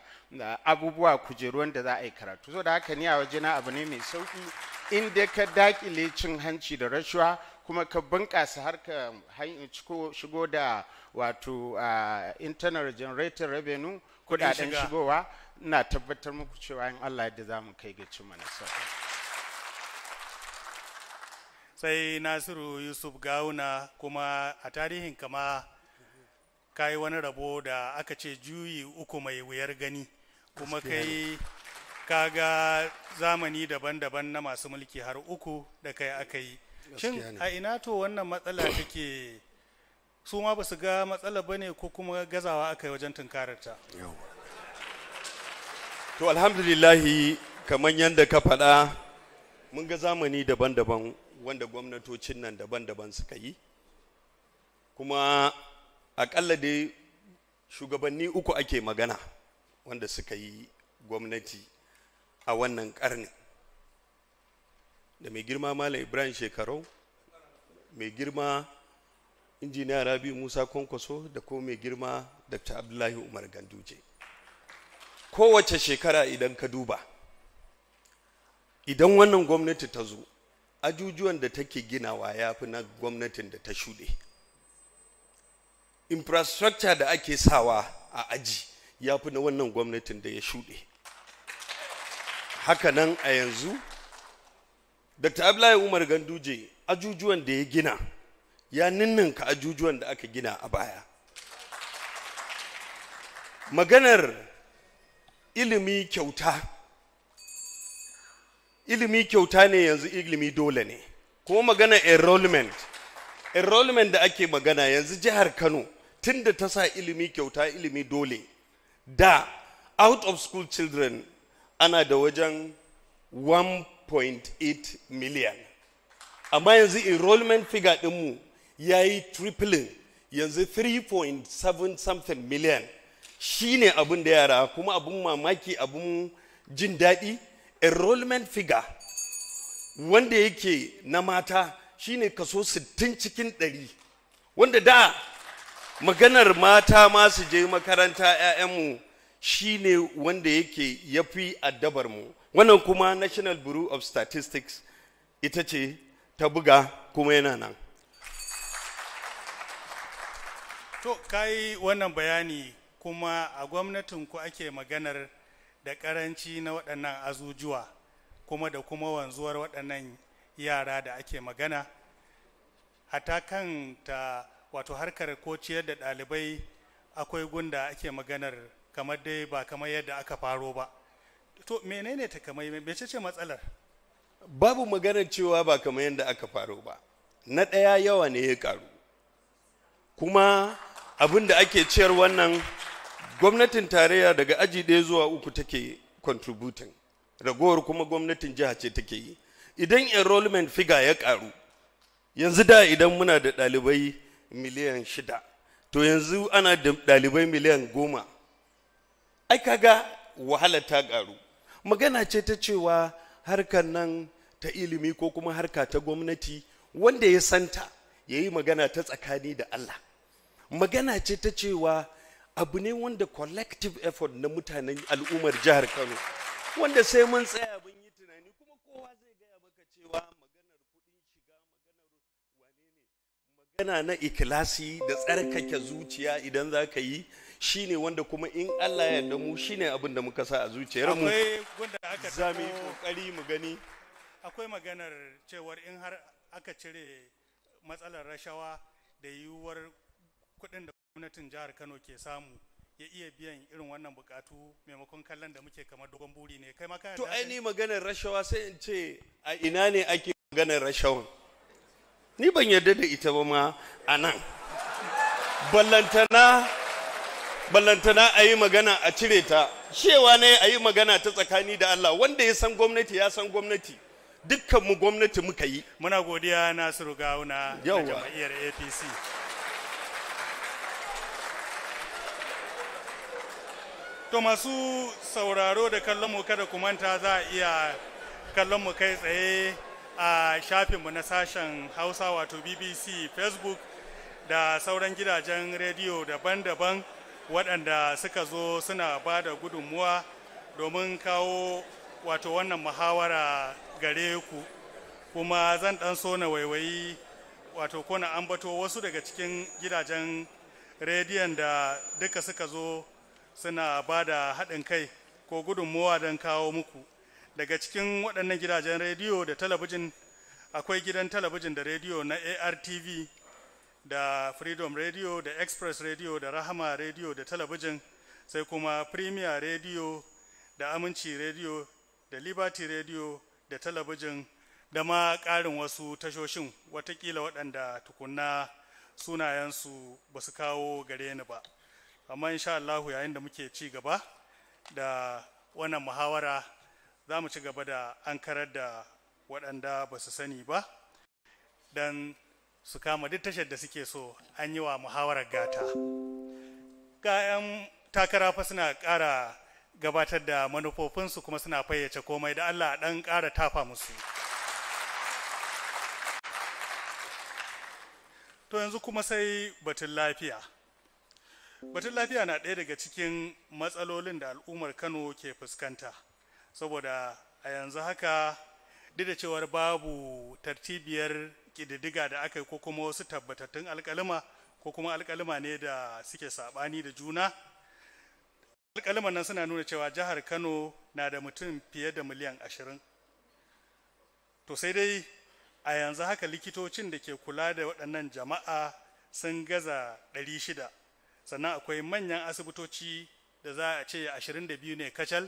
abubuwa, kujeru wanda za a yi karatu. So da haka ni a wajena abu ne mai sauƙi, in dai ka dakile cin hanci da rashawa, kuma ka bunƙasa harka shigo da wato internal generated revenue, kuɗaɗen shigowa, ina tabbatar muku cewa in Allah yadda za mu kai ga cimma nasara. Sai Nasiru Yusuf Gawuna, kuma a tarihin kama kai wani rabo da aka ce juyi uku mai wuyar gani, kuma kai kaga zamani daban-daban na masu mulki har uku da kai aka yi. Shin a ina to wannan matsala take? Su ma ba su ga matsala ba ne, ko kuma gazawa aka yi wajen tunkararta? To alhamdulillahi, kamar yadda ka faɗa, mun ga zamani daban-daban wanda gwamnatocin nan daban-daban suka yi, kuma akalla dai shugabanni uku ake magana wanda suka yi gwamnati a wannan karni, da mai girma Malam Ibrahim Shekarau, mai girma Injiniya Rabi Musa Kwankwaso, da kuma mai girma Dr. Abdullahi Umar Ganduje. Kowace shekara idan ka duba, idan wannan gwamnati ta zo, ajujuwan da take ginawa ya fi na gwamnatin da ta shuɗe. Infrastructure da ake sawa a aji ya fi na wannan gwamnatin da ya shuɗe. Haka nan a yanzu, Dr. Abdullahi Umar Ganduje, ajujuwan da ya gina ya ninninka ajujuwan da aka gina a baya. Maganar ilimi kyauta ne yanzu, ilimi dole ne. Kuma magana enrollment da ake magana yanzu, jihar Kano tunda ta sa ilimi kyauta, ilimi dole, da out of school children ana da wajen 1.8 million. Amma yanzu enrollment figure ɗinmu ya yi tripling, yanzu 3.7 something million. Shi ne abin da yara, kuma abin mamaki, abin jin daɗi, enrollment figure wanda yake na mata shi ne kaso 60 cikin 100. Wanda da maganar mata ma su je makaranta 'ya'yanmu shi ne wanda yake ya fi addabar mu. Wannan kuma National Bureau of Statistics ita ce ta buga kuma yana nan. To kai wannan bayani kuma a gwamnatin ku ake maganar da karanci na waɗannan azujuwa kuma da kuma wanzuwar waɗannan yara da ake magana. Hata kanta wato harkar ko ciyar da ɗalibai akwai gunda ake maganar kamar dai ba kamar yadda aka faro ba. To menene ta kamar mecece matsalar? Babu maganar cewa ba kamar yadda aka faro ba. Na ɗaya yawa ne ya ƙaru. Kuma abin da ake ciyar wannan gwamnatin tarayya daga aji 1 zuwa 3 take contributing. Ragowar kuma gwamnatin jiha ce take yi. Idan enrollment figure ya ƙaru, yanzu da idan muna da ɗalibai miliyan 6, to yanzu ana da ɗalibai miliyan 10. Ai kaga wahala ta ƙaru. Magana ce ta cewa harkar nan ta ilimi ko kuma harka ta gwamnati wanda ya santa ya yi magana ta tsakani da Allah. Magana ce ta cewa abu ne wanda collective effort na mutanen al'ummar jihar Kano, wanda sai mun tsaya mun yi tunani, kuma kowa zai gaya maka cewa maganar kuɗin shiga, maganar wane ne, magana na ikilasi da tsarkake zuciya idan za ka yi shi ne wanda kuma in Allah ya yarda mu shi ne abin da muka sa a zuciyar mu. Akwai gunda aka za mu yi kokari mu gani. Akwai maganar cewar in har aka cire matsalar rashawa da yiwuwar kuɗin da gwamnatin jihar Kano ke samu ya iya biyan irin wannan bukatu maimakon kallon da muke kamar dogon buri ne. Kai ma kana to ai ni maganar rashawa sai in ce a ina ne ake maganar rashawan? Ni ban yarda da ita ba ma a nan. Ballantana a yi magana a cire ta, cewa ne a yi magana ta tsakani da Allah, wanda ya san gwamnati ya san gwamnati, dukkanmu gwamnati muka yi. Muna godiya Nasiru Gawuna na jam'iyyar APC. To masu sauraro da kallon mu kada ku manta za a iya kallon mu kai tsaye a shafinmu na sashen Hausa wato BBC, Facebook da sauran gidajen rediyo daban-daban waɗanda suka zo suna ba da gudunmuwa domin kawo wato wannan muhawara gare ku. Kuma zan ɗan so na waiwayi wato ko na ambato wasu daga cikin gidajen rediyon da duka suka zo suna ba da haɗin kai ko gudunmuwa don kawo muku. Daga cikin waɗannan gidajen rediyo da talabijin akwai gidan talabijin da rediyo na ARTV da Freedom Radio da Express Radio da Rahama Radio da talabijin, sai kuma Premier Radio da Aminci Radio da Liberty Radio da talabijin da ma ƙarin wasu tashoshin watakila waɗanda tukunna sunayensu ba su kawo gare ni ba. Amma insha Allah yayin da muke ci gaba da wannan muhawara za mu ci gaba da ankarar da waɗanda ba su sani ba don su kama duk tashar da suke so. An yi wa muhawarar gata. Kayan takara fa suna ƙara gabatar da manufofinsu kuma suna fayyace komai, da Allah ɗan ƙara tafa musu. To yanzu kuma sai batun lafiya. Batun lafiya na ɗaya daga cikin matsalolin da al'ummar Kano ke fuskanta, saboda a yanzu haka duk da cewar babu tartibiyar ƙididdiga da aka yi ko kuma wasu tabbatattun alƙalima ko kuma alƙalima ne da suke saɓani da juna. Alƙaliman nan suna nuna cewa jihar Kano na da mutum fiye da miliyan 20. To sai dai a yanzu haka likitocin da ke kula da waɗannan jama'a sun gaza 600. Sannan akwai manyan asibitoci da za a ce 22 ne kacal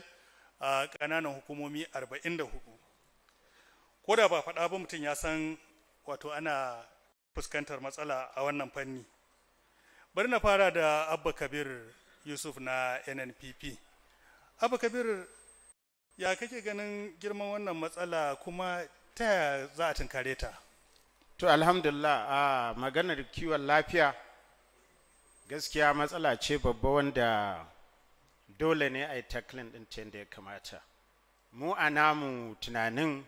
a ƙananan hukumomi 44. Ko da ba faɗa ba mutum ya san wato ana fuskantar matsala a wannan fanni. Bari na fara da Abba Kabir Yusuf na NNPP. Abba Kabir, ya kake ganin girman wannan matsala kuma ta yaya za a tunkare ta? To alhamdulillah a maganar kiwon lafiya gaskiya matsala ce babba wanda dole ne a yi tackling ɗin ta yadda ya kamata. Mu a namu tunanin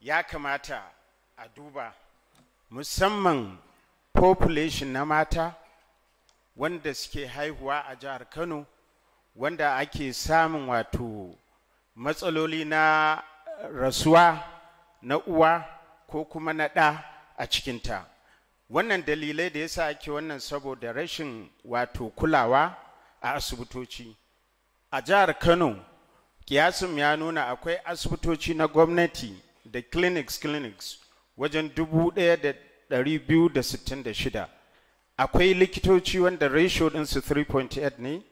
ya kamata a duba musamman population na mata wanda suke haihuwa a jihar Kano, wanda ake samun wato matsaloli na rasuwa na uwa ko kuma na ɗa a cikinta. Wannan dalilai da yasa ake wannan saboda rashin wato kulawa a asibitoci. A jihar Kano kiyasin ya nuna akwai asibitoci na gwamnati da clinics wajen 1,266. Akwai likitoci wanda ratio ɗinsu 3.8 ne,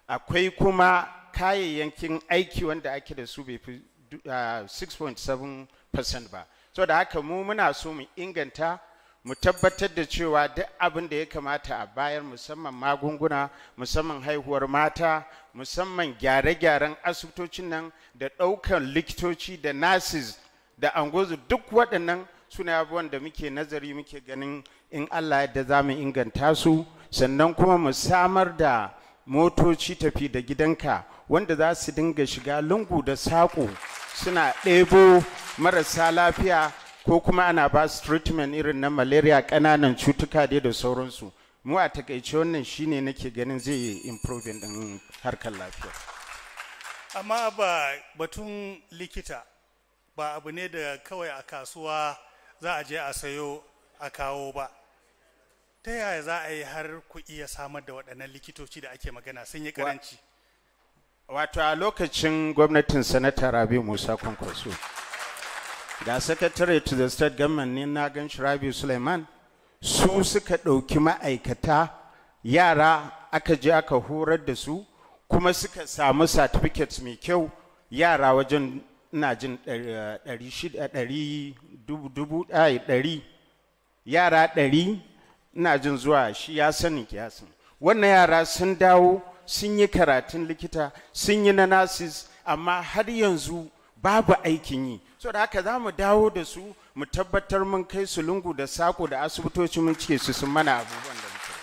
akwai kuma kayayyakin aiki wanda ake da su bai fi 6.7% ba. So da haka mu muna so mu inganta, mu tabbatar da cewa duk abin da ya kamata a bayar, musamman magunguna, musamman haihuwar mata, musamman gyare-gyaren asibitocin nan da ɗaukar likitoci da nurses da angozu, duk waɗannan suna abubuwan da muke nazari muke ganin in Allah yadda za mu inganta su. Sannan kuma mu samar da motoci tafi da gidanka wanda za su dinga shiga lungu da saƙo suna ɗebo marasa lafiya ko kuma ana ba su treatment irin na malaria, ƙananan cutuka dai da sauransu. Mu a takaice wannan shine nake ganin zai yi improving ɗin harkar lafiya. Amma ba batun likita ba abu ne da kawai a kasuwa za a je a sayo a kawo ba. Ta yaya za a yi har ku iya samar da waɗannan likitoci da ake magana sun yi karanci? Wato a lokacin gwamnatin Sanata Rabi Musa Kwankwaso, da Secretary to the State Government ne na gan Rabi Suleiman, su suka ɗauki ma'aikata yara aka je aka horar da su kuma suka samu certificates mai kyau, yara wajen ina jin 100 yara 100 ina jin zuwa shi ya sani kiyasin. Wannan yara sun dawo sun yi karatun likita, sun yi na nurses, amma har yanzu babu aikin yi. So da haka za mu dawo da su mu tabbatar mun kai su lungu da sako da asibitoci mun cike su sun mana abubuwan da muke.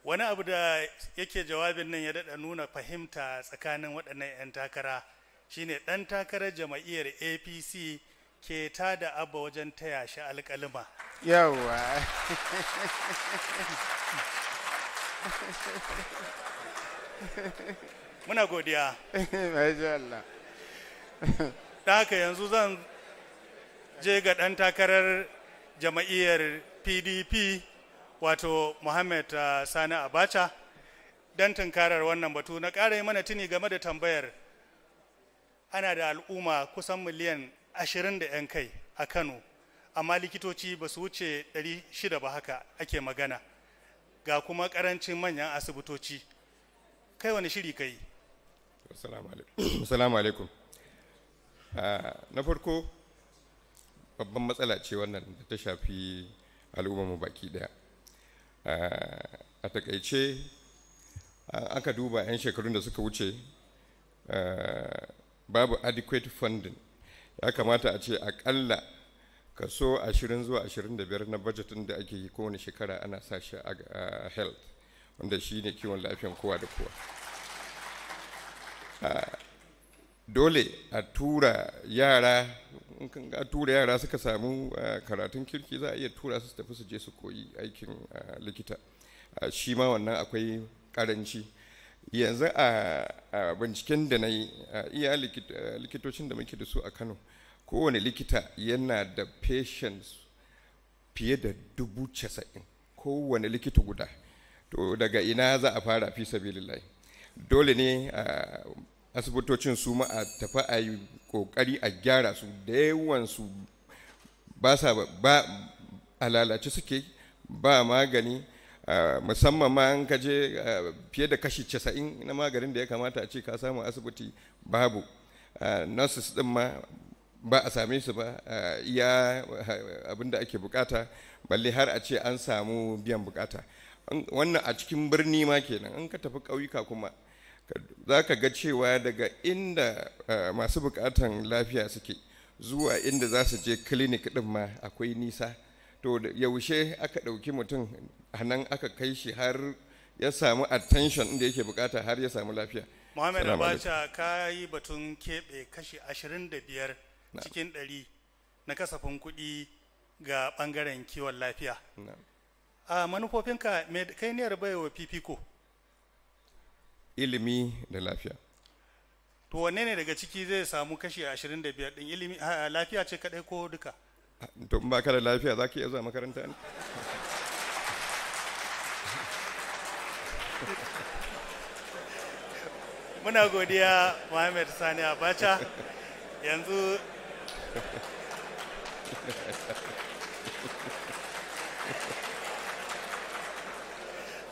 Wani abu da yake jawabin nan ya daɗa nuna fahimta tsakanin waɗannan 'yan takara shine ɗan takarar jama'iyyar APC ke tada abba wajen taya shi alƙalima. Yawa. Muna godiya. Masha Allah. Da haka yanzu zan je ga ɗan takarar jama'iyyar PDP wato Muhammad Sani Abacha don tunkarar wannan batu. Na ƙara yi mana tuni game da tambayar, ana da al'umma kusan miliyan 20 da 'yan kai a Kano, amma likitoci ba su wuce 600 ba, haka ake magana, ga kuma ƙarancin manyan asibitoci. Kai wani shiri kai? Assalamu alaikum. Na farko babban matsala ce wannan da ta shafi al'ummarmu baki daya. A takaice aka duba 'yan shekarun da suka wuce babu adequate funding. Ya kamata a ce akalla kaso 20 zuwa 25 na budgetin da ake yi kowane shekara ana sa shi a health, wanda shi ne kiwon lafiyan kowa da kowa. Dole a tura yara, in a tura yara suka samu karatun kirki za a iya tura su tafi su je su koyi aikin likita. Shi ma wannan akwai karanci. Yanzu a binciken da na yi, iya likitocin da muke da su a Kano, kowane likita yana da patients fiye da 90,000, kowane likita guda. To daga ina za a fara fi sabilillahi? Dole ne asibitocin su ma a tafi a yi kokari a gyara su. Da yawansu ba a lalace suke, ba magani, musamman ma an kaje fiye da kashi 90 na maganin da ya kamata a ce ka samu asibiti babu. Nurses din ma ba a same su ba iya abin da ake bukata, balle har a ce an samu biyan bukata. Wannan a cikin birni ma kenan. In ka tafi ƙauyuka kuma za ka ga cewa daga inda masu bukatan lafiya suke zuwa inda za su je clinic din ma akwai nisa. To yaushe aka ɗauki mutum a nan aka kai shi har ya samu attention inda yake bukata har ya samu lafiya. Muhammad Abacha, ka yi batun keɓe kashi 25 cikin 100 na kasafin kuɗi ga ɓangaren kiwon lafiya. A manufofinka kai ne baiwa fifiko? Ilimi da lafiya. To wanne ne daga ciki zai samu kashi 25 ɗin? Ilimi, lafiya ce kaɗai ko duka? To in ba ka da lafiya za ka iya zuwa makaranta ne? Muna godiya Muhammad Sani Abacha. Yanzu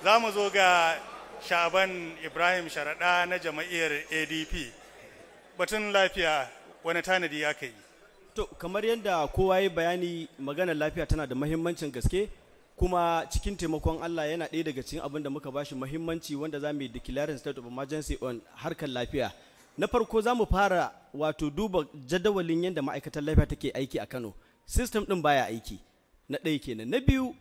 za mu zo ga Shaban Ibrahim Sharaɗa na jama'iyyar ADP. Batun lafiya wani tanadi aka yi? To kamar yadda kowa ya bayani, maganar lafiya tana da mahimmancin gaske, kuma cikin taimakon Allah yana ɗaya daga cikin abin da muka bashi muhimmanci wanda za mu yi declaring state of emergency on harkar lafiya. Na farko za mu fara wato duba jadawalin yadda ma'aikatar lafiya take aiki a Kano. System ɗin baya aiki, na ɗaya kenan. Na biyu,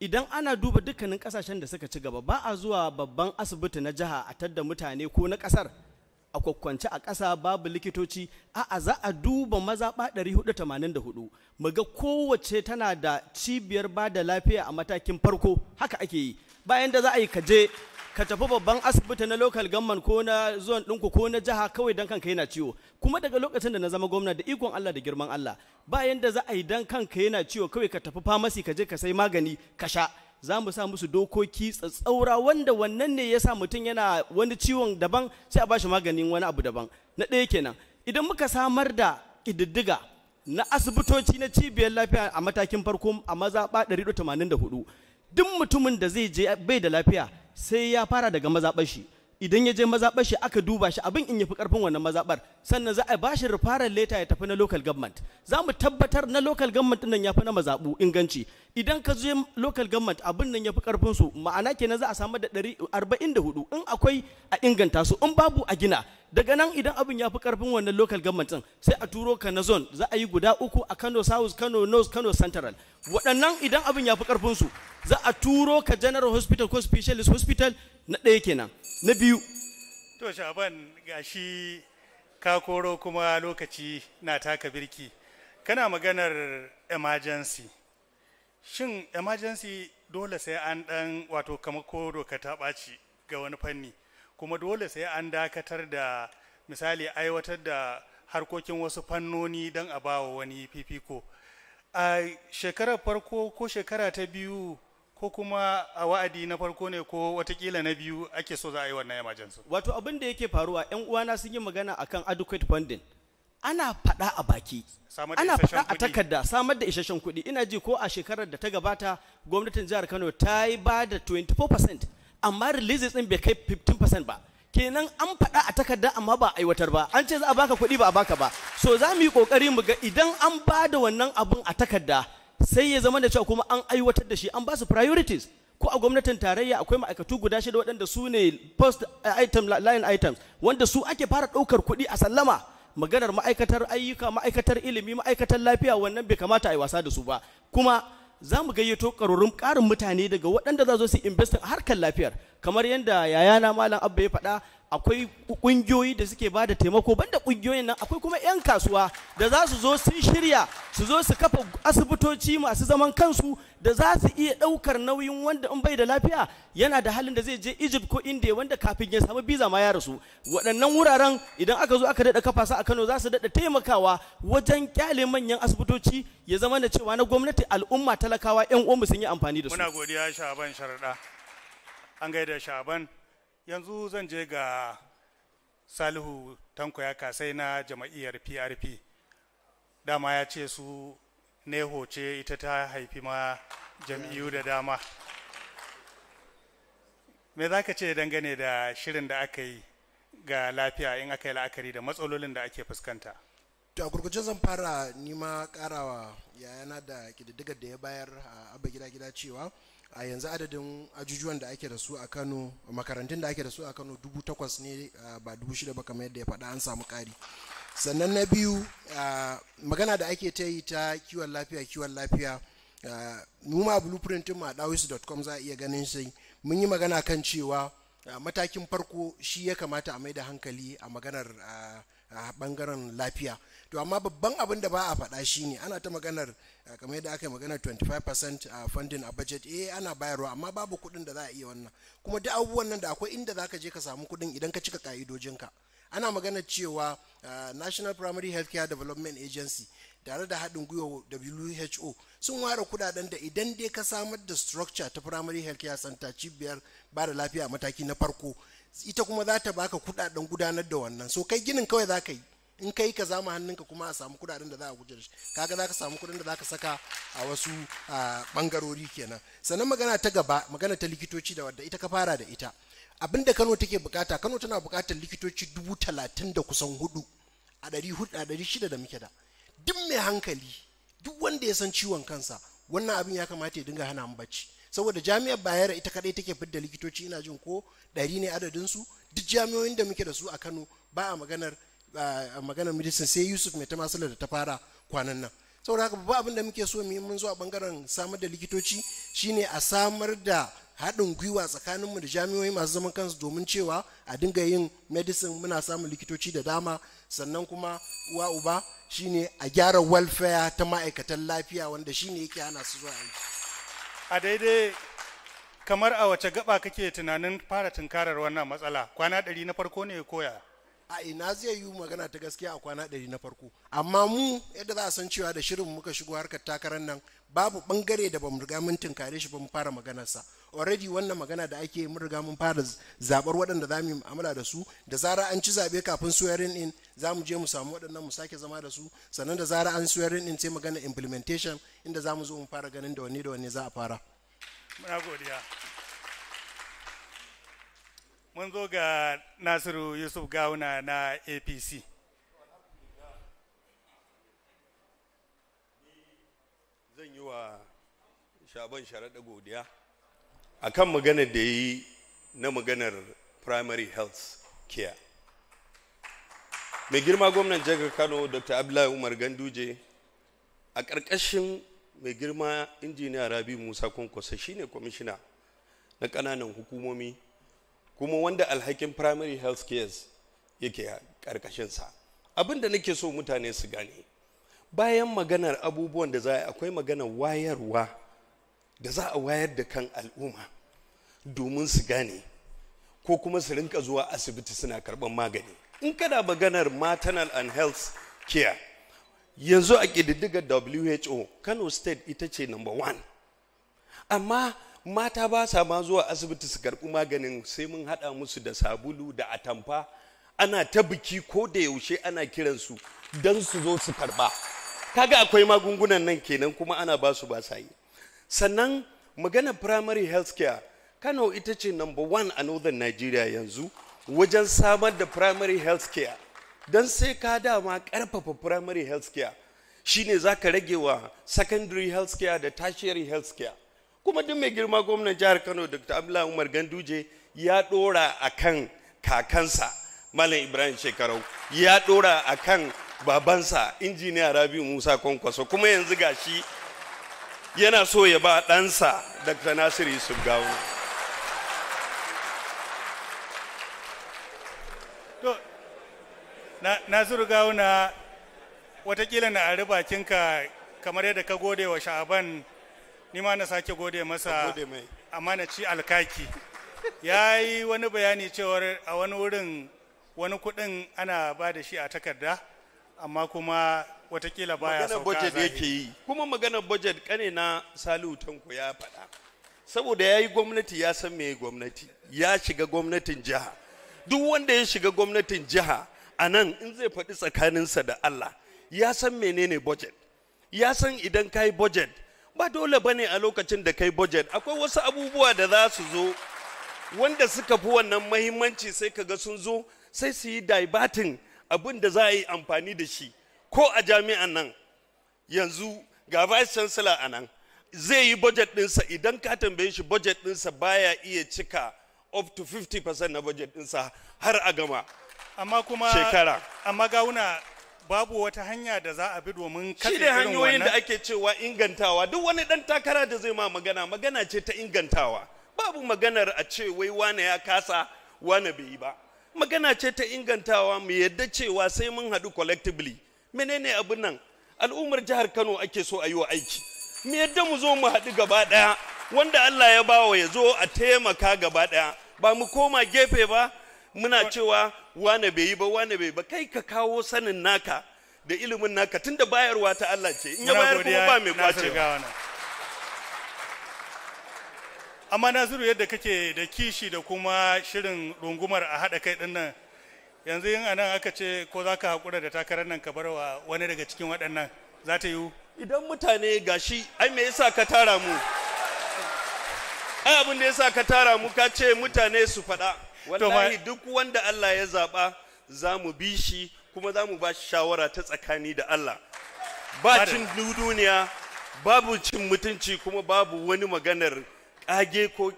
idan ana duba dukkanin ƙasashen da suka ci gaba, ba a zuwa babban asibiti na jiha a tadda mutane ko na ƙasar a kwakwance a ƙasa babu likitoci. A'a, za a duba mazaɓa 484 muga kowace tana da cibiyar ba da lafiya a matakin farko. Haka ake yi. Bayan da za a yi kaje ka tafi babban asibiti na local government ko na zuwan ɗinku ko na jiha kawai dan kanka yana ciwo. Kuma daga lokacin da na zama gwamna, da ikon Allah da girman Allah, bayan da za a yi dan kanka yana ciwo kawai ka tafi pharmacy ka je ka sai magani ka sha. Za mu sa musu dokoki tsatsaura wanda wannan ne ya sa mutum yana wani ciwon daban sai a bashi maganin wani abu daban. Na ɗaya kenan. Idan muka samar da ƙididdiga na asibitoci na cibiyar lafiya a matakin farko a mazaɓa 184, duk mutumin da zai je bai da lafiya sai ya fara daga mazaɓar shi. Idan ya je mazaɓar shi aka duba shi, abin in yafi ƙarfin wannan mazaɓar, sannan za a ba shi referral letter ya tafi na local government. Za mu tabbatar na local government nan ya fi na mazaɓu inganci. Idan ka je local government abin nan ya fi ƙarfin su, ma'ana kenan za a samu da 144, in akwai a inganta su, in babu a gina. Daga nan idan abin ya fi ƙarfin wannan local government din, sai a turo ka na zone. Za a yi guda 3 a Kano South, Kano North, Kano Central. Waɗannan idan abin ya fi ƙarfin su, za a turo ka General Hospital ko Specialist Hospital. Na ɗaya kenan. Na biyu, to Shaban, gashi ka koro kuma lokaci na taka birki, kana maganar emergency. Shin emergency dole sai an ɗan wato kamar ko doka ta ɓaci ga wani fanni, kuma dole sai an dakatar da misali aiwatar da harkokin wasu fannoni don a bawa wani fifiko a shekarar farko ko shekara ta biyu ko kuma a wa'adi na farko ne ko watakila na biyu ake so za a yi wannan emergency? Wato abin da yake faruwa, 'yan uwana sun yi magana akan adequate funding. Ana faɗa a baki, ana faɗa a takarda, samar da isasshen kuɗi. Ina ji ko a shekarar da ta gabata gwamnatin jihar Kano ta yi ba da 24%, amma releases ɗin bai kai 15% ba. Kenan an faɗa a takarda amma ba a aiwatar ba. An ce za a baka kuɗi ba a baka ba. So za mu yi ƙoƙari mu ga idan an ba da wannan abun a takarda, sai ya zama da cewa kuma an aiwatar da shi, an ba su priorities. Ko a gwamnatin tarayya akwai ma'aikatu guda 6 waɗanda su ne post item line items wanda su ake fara ɗaukar kuɗi a sallama. Maganar ma'aikatar ayyuka, ma'aikatar ilimi, ma'aikatar lafiya, wannan bai kamata a yi wasa da su ba. Kuma za mu gayyato ƙarin mutane daga waɗanda za su invest a harkar lafiyar. Kamar yadda yayana Malam Abba ya faɗa, akwai ƙungiyoyi da suke ba da taimako. Banda ƙungiyoyin nan akwai kuma 'yan kasuwa da za su zo sun shirya su zo su kafa asibitoci masu zaman kansu da za su iya ɗaukar nauyin wanda in bai da lafiya yana da halin da zai je Egypt ko India wanda kafin ya samu biza ma ya rasu. Waɗannan wuraren idan aka zo aka daɗa kafa su a Kano za su daɗa taimakawa wajen kyale manyan asibitoci ya zama da cewa na gwamnati, al'umma, talakawa, 'yan uwanmu sun yi amfani da su. Muna godiya Shaban Sharaɗa. An gaida Shaban. Yanzu zan je ga Salihu Tanko ya kasai na jama'iyyar PRP. Dama ya ce su Neho ce ita ta haifi ma jam'iyyu da dama. Me za ka ce dangane da shirin da aka yi ga lafiya in aka yi la'akari da matsalolin da ake fuskanta? To a gurguje zan fara nima karawa yayana da kididdigar da ya bayar a abba gida cewa a yanzu adadin ajujuwan da ake da su a Kano, makarantun da ake da su a Kano 8,000 ne, ba 6,000 ba kamar yadda ya faɗa, an samu ƙari. Sannan na biyu, magana da ake ta yi ta kiwon lafiya, mu ma blueprintin mu a dawisu.com za a iya ganin shi. Mun yi magana kan cewa matakin farko shi ya kamata a mai da hankali a maganar bangaren lafiya. To amma babban abin da ba a faɗa shi ne ana ta maganar kamar yadda aka yi maganar 25% funding a budget, ana bayarwa amma babu kuɗin da za a iya wannan. Kuma duk abubuwan nan da akwai inda za ka je ka samu kuɗin idan ka cika ka'idojinka. Ana maganar cewa National Primary Healthcare Development Agency tare da haɗin gwiwa WHO sun ware kudaden da idan dai ka samar da structure ta primary healthcare center, cibiyar ba da lafiya a mataki na farko, ita kuma za ta baka kudaden gudanar da wannan. So kai ginin kawai za ka yi, in kai ka zama hannunka kuma a samu kudaden da za a guje da shi, kaga za ka samu kudin da za ka saka a wasu bangarori kenan. Sannan magana ta gaba, magana ta likitoci da wadda ita ka fara da ita. Abinda Kano take bukata, Kano tana bukatar likitoci 30,000 da kusan 4 a 600 da muke da. Duk mai hankali, duk wanda ya san ciwon kansa, wannan abin ya kamata ya dinga hana mu bacci. Saboda jami'ar Bayero ita kadai take fidda likitoci, ina jin ko 100 ne adadin su. Duk jami'o'in da muke da su a Kano ba a maganar medicine, sai Yusuf mai ta masala da ta fara kwanan nan. Saboda haka babban abin da muke so mu yi mun zo a bangaren samar da likitoci shine a samar da haɗin gwiwa tsakaninmu da jami'o'i masu zaman kansu, domin cewa a dinga yin medicine muna samun likitoci da dama. Sannan kuma uwa uba shine a gyara welfare ta ma'aikatan lafiya, wanda shine yake hana su zuwa aiki. A daidai kamar a wace gaba kake tunanin fara tunkarar wannan matsala? Kwana 100 na farko ne koya? A ina zai yi magana ta gaskiya a kwana 100 na farko, amma mu yadda za a san cewa da shirin muka shigo harkar takarar nan, babu bangare da bamu riga mun tunkare shi ba mu fara maganarsa. Already wannan magana da ake mun riga mun fara zabar waɗanda za mu yi mu'amala da su. Da zara an ci zabe kafin swearing in za mu je mu samu waɗannan mu sake zama da su. Sannan da zara an swearing in sai magana implementation, inda za mu zo mu fara ganin da wanne za a fara. Muna godiya. Mun zo ga Nasiru Yusuf Gawuna na APC. Zan yi wa Shaban Sharaɗa godiya akan maganar da yi na maganar primary health care. Mai girma gwamnan jihar Kano Dr. Abdullahi Umar Ganduje a ƙarƙashin mai girma injiniya Rabi Musa Kwankwaso shine kwamishina na ƙananan hukumomi, kuma wanda alhakin primary health care yake a ƙarƙashinsa. Abin da nake so mutane su gane, bayan maganar abubuwan da za a akwai maganar wayarwa da za a wayar da kan al'umma domin su gane ko kuma su rinka zuwa asibiti suna karɓar magani. In kana maganar maternal and health care, yanzu a ƙididdigar WHO Kano State ita ce number 1, amma mata ba sa ma zuwa asibiti su karɓi maganin, sai mun haɗa musu da sabulu da atamfa, ana ta biki ko da yaushe ana kiransu don su zo su karɓa. Kaga akwai magungunan nan kenan kuma ana ba su ba sa yi. Sannan maganar primary health care, Kano ita ce number 1 a northern Nigeria yanzu wajen samar da primary health care. Don sai ka dama ƙarfafa primary health care shine za ka rage wa secondary health care da tertiary health care. Kuma duk mai girma gwamnan jihar Kano Dr. Abdullahi Umar Ganduje ya ɗora a kan kakansa Malam Ibrahim Shekarau, ya ɗora a kan babansa injiniya Rabi Musa Kwankwaso, kuma yanzu gashi yana so ya ba ɗansa Dr. Nasiru Yusuf Gawuna. To, Nasiru Gawuna, watakila na ari bakinka kamar yadda ka gode wa Sha'aban, ni ma na sake gode masa, amma na ci alkaki. Ya yi wani bayani cewar a wani wurin wani kuɗin ana ba da shi a takarda, amma kuma watakila baya sauka budget yake yi. Kuma maganar budget kane na Salihu Tanko ya faɗa, saboda ya yi gwamnati, ya san me gwamnati, ya shiga gwamnatin jiha. Duk wanda ya shiga gwamnatin jiha a nan in zai faɗi tsakaninsa da Allah, ya san menene budget, ya san idan ka yi budget ba dole ba ne a lokacin da ka yi budget akwai wasu abubuwa da za su zo wanda suka fi wannan mahimmanci, sai ka ga sun zo sai su yi diverting abin da za a yi amfani da shi. Ko a jami'an nan yanzu ga vice chancellor a nan, zai yi budget ɗinsa, idan ka tambaye shi budget ɗinsa baya iya cika up to 50% na budget ɗinsa har a gama amma kuma shekara. Amma gawuna babu wata hanya da za a bi domin katse irin wannan. Shi ne hanyoyin da ake cewa ingantawa. Duk wani ɗan takara da zai ma magana ce ta ingantawa. Babu maganar a ce wai wane ya kasa wane bai yi ba. Magana ce ta ingantawa, mu yadda cewa sai mun haɗu collectively. Menene abin nan? Al'ummar jihar Kano ake so a yi wa aiki. Mu yadda mu zo mu haɗu gaba ɗaya, wanda Allah ya bawa ya zo a taimaka gaba ɗaya. Ba mu koma gefe ba muna cewa wane bai yi ba wane bai ba. Kai ka kawo sanin naka da ilimin naka, tunda bayarwa ta Allah ce. In ya bayar kuma ba mai kwacewa. Amma Nasiru, yadda kake da kishi da kuma shirin rungumar a haɗa kai ɗin nan, yanzu yin anan aka ce ko za ka haƙura da takarar nan ka bar wa wani daga cikin waɗannan, za ta yiwu? Idan mutane gashi, ai me yasa ka tara mu? Ai abin da yasa ka tara mu ka ce mutane su faɗa. Wallahi duk wanda Allah ya zaɓa za mu bi shi kuma za mu ba shi shawara ta tsakani da Allah. Ba cin duniya, babu cin mutunci, kuma babu wani maganar ƙage ko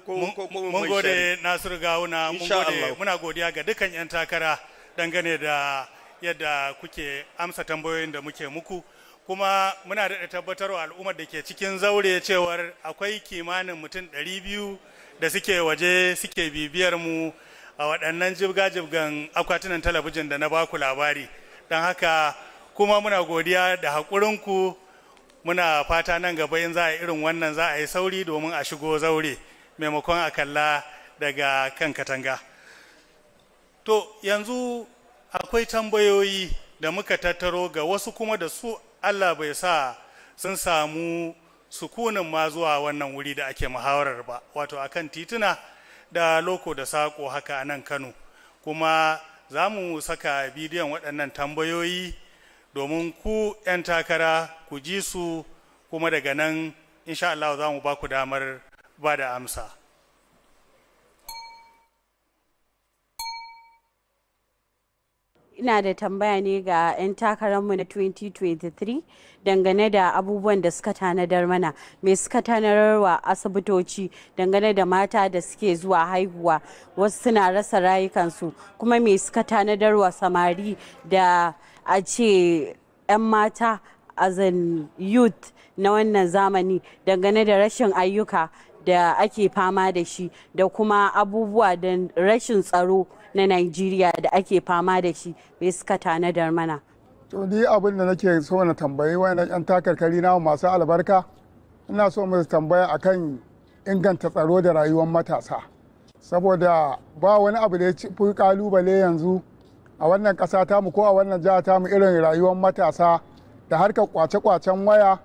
mun gode Nasiru Gawuna, mun gode, muna godiya ga dukkan 'yan takara dangane da yadda kuke amsa tambayoyin da muke muku, kuma muna da tabbatarwa al'ummar da ke cikin zaure cewar akwai kimanin mutum 200 da suke waje suke bibiyar mu a waɗannan jibga-jibgan akwatunan talabijin da na baku labari. Don haka kuma muna godiya da haƙurinku, muna fata nan gaba in za a irin wannan za a yi sauri domin a shigo zaure maimakon a kalla daga kan katanga. To yanzu akwai tambayoyi da muka tattaro ga wasu kuma da su Allah bai sa sun samu sukunin ma zuwa wannan wuri da ake muhawarar ba, wato akan tituna da loko da sako haka a nan Kano. Kuma za mu saka bidiyon waɗannan tambayoyi domin ku 'yan takara ku ji su, kuma daga nan insha Allah za mu ba ku damar ba da amsa. Ina da tambaya ne ga 'yan takararmu na 2023 dangane da abubuwan da suka tanadar mana. Me suka tanarwa asibitoci dangane da mata da suke zuwa haihuwa, wasu suna rasa rayukansu, kuma me suka tanadarwa samari da a ce 'yan mata as an youth na wannan zamani dangane da rashin ayyuka da ake fama da shi, da kuma abubuwa da rashin tsaro na Najeriya da ake fama da shi, bai suka tanadar mana. To ni abin da nake so na tambayi wayannan 'yan takarkari na masu albarka, ina so mu tambaya akan inganta tsaro da rayuwar matasa, saboda ba wani abu da ya fi kalubale yanzu a wannan ƙasa tamu ko a wannan jiha tamu irin rayuwar matasa da harkar kwace-kwacen waya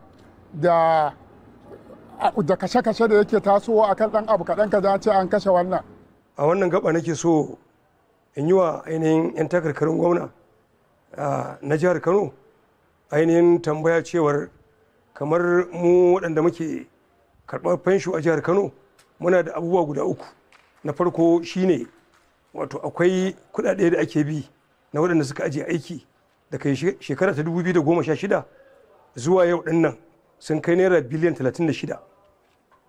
da kashe-kashe da yake tasowa akan ɗan abu kaɗan ka ce an kashe wannan. A wannan gaba nake so in yi wa ainihin 'yan takarkarin gwamna na jihar Kano ainihin tambaya cewar kamar mu waɗanda muke karɓar fensho a jihar Kano muna da abubuwa guda uku. Na farko shine wato akwai kuɗaɗe da ake bi na waɗanda suka ajiye aiki daga shekara ta 2016 zuwa yau ɗin nan sun kai naira biliyan 36.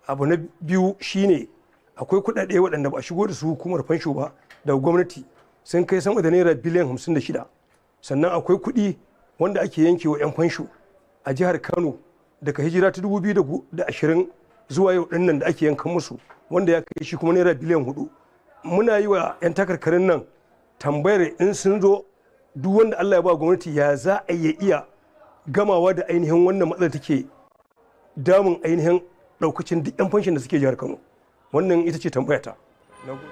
Abu na biyu shine akwai kuɗaɗe waɗanda ba a shigo da su hukumar fansho ba daga gwamnati sun kai sama da naira biliyan 56. Sannan akwai kuɗi wanda ake yanke wa 'yan fansho a jihar Kano daga hijira ta 2020 zuwa yau ɗin nan da ake yankan musu, wanda ya kai shi kuma naira biliyan 4. Muna yi wa 'yan takarkarin nan tambayar in sun zo duk wanda Allah ya ba gwamnati ya za a iya gamawa da ainihin wannan matsalar take damun ainihin daukacin duk 'yan fanshin da suke jihar Kano. Wannan ita ce tambayata.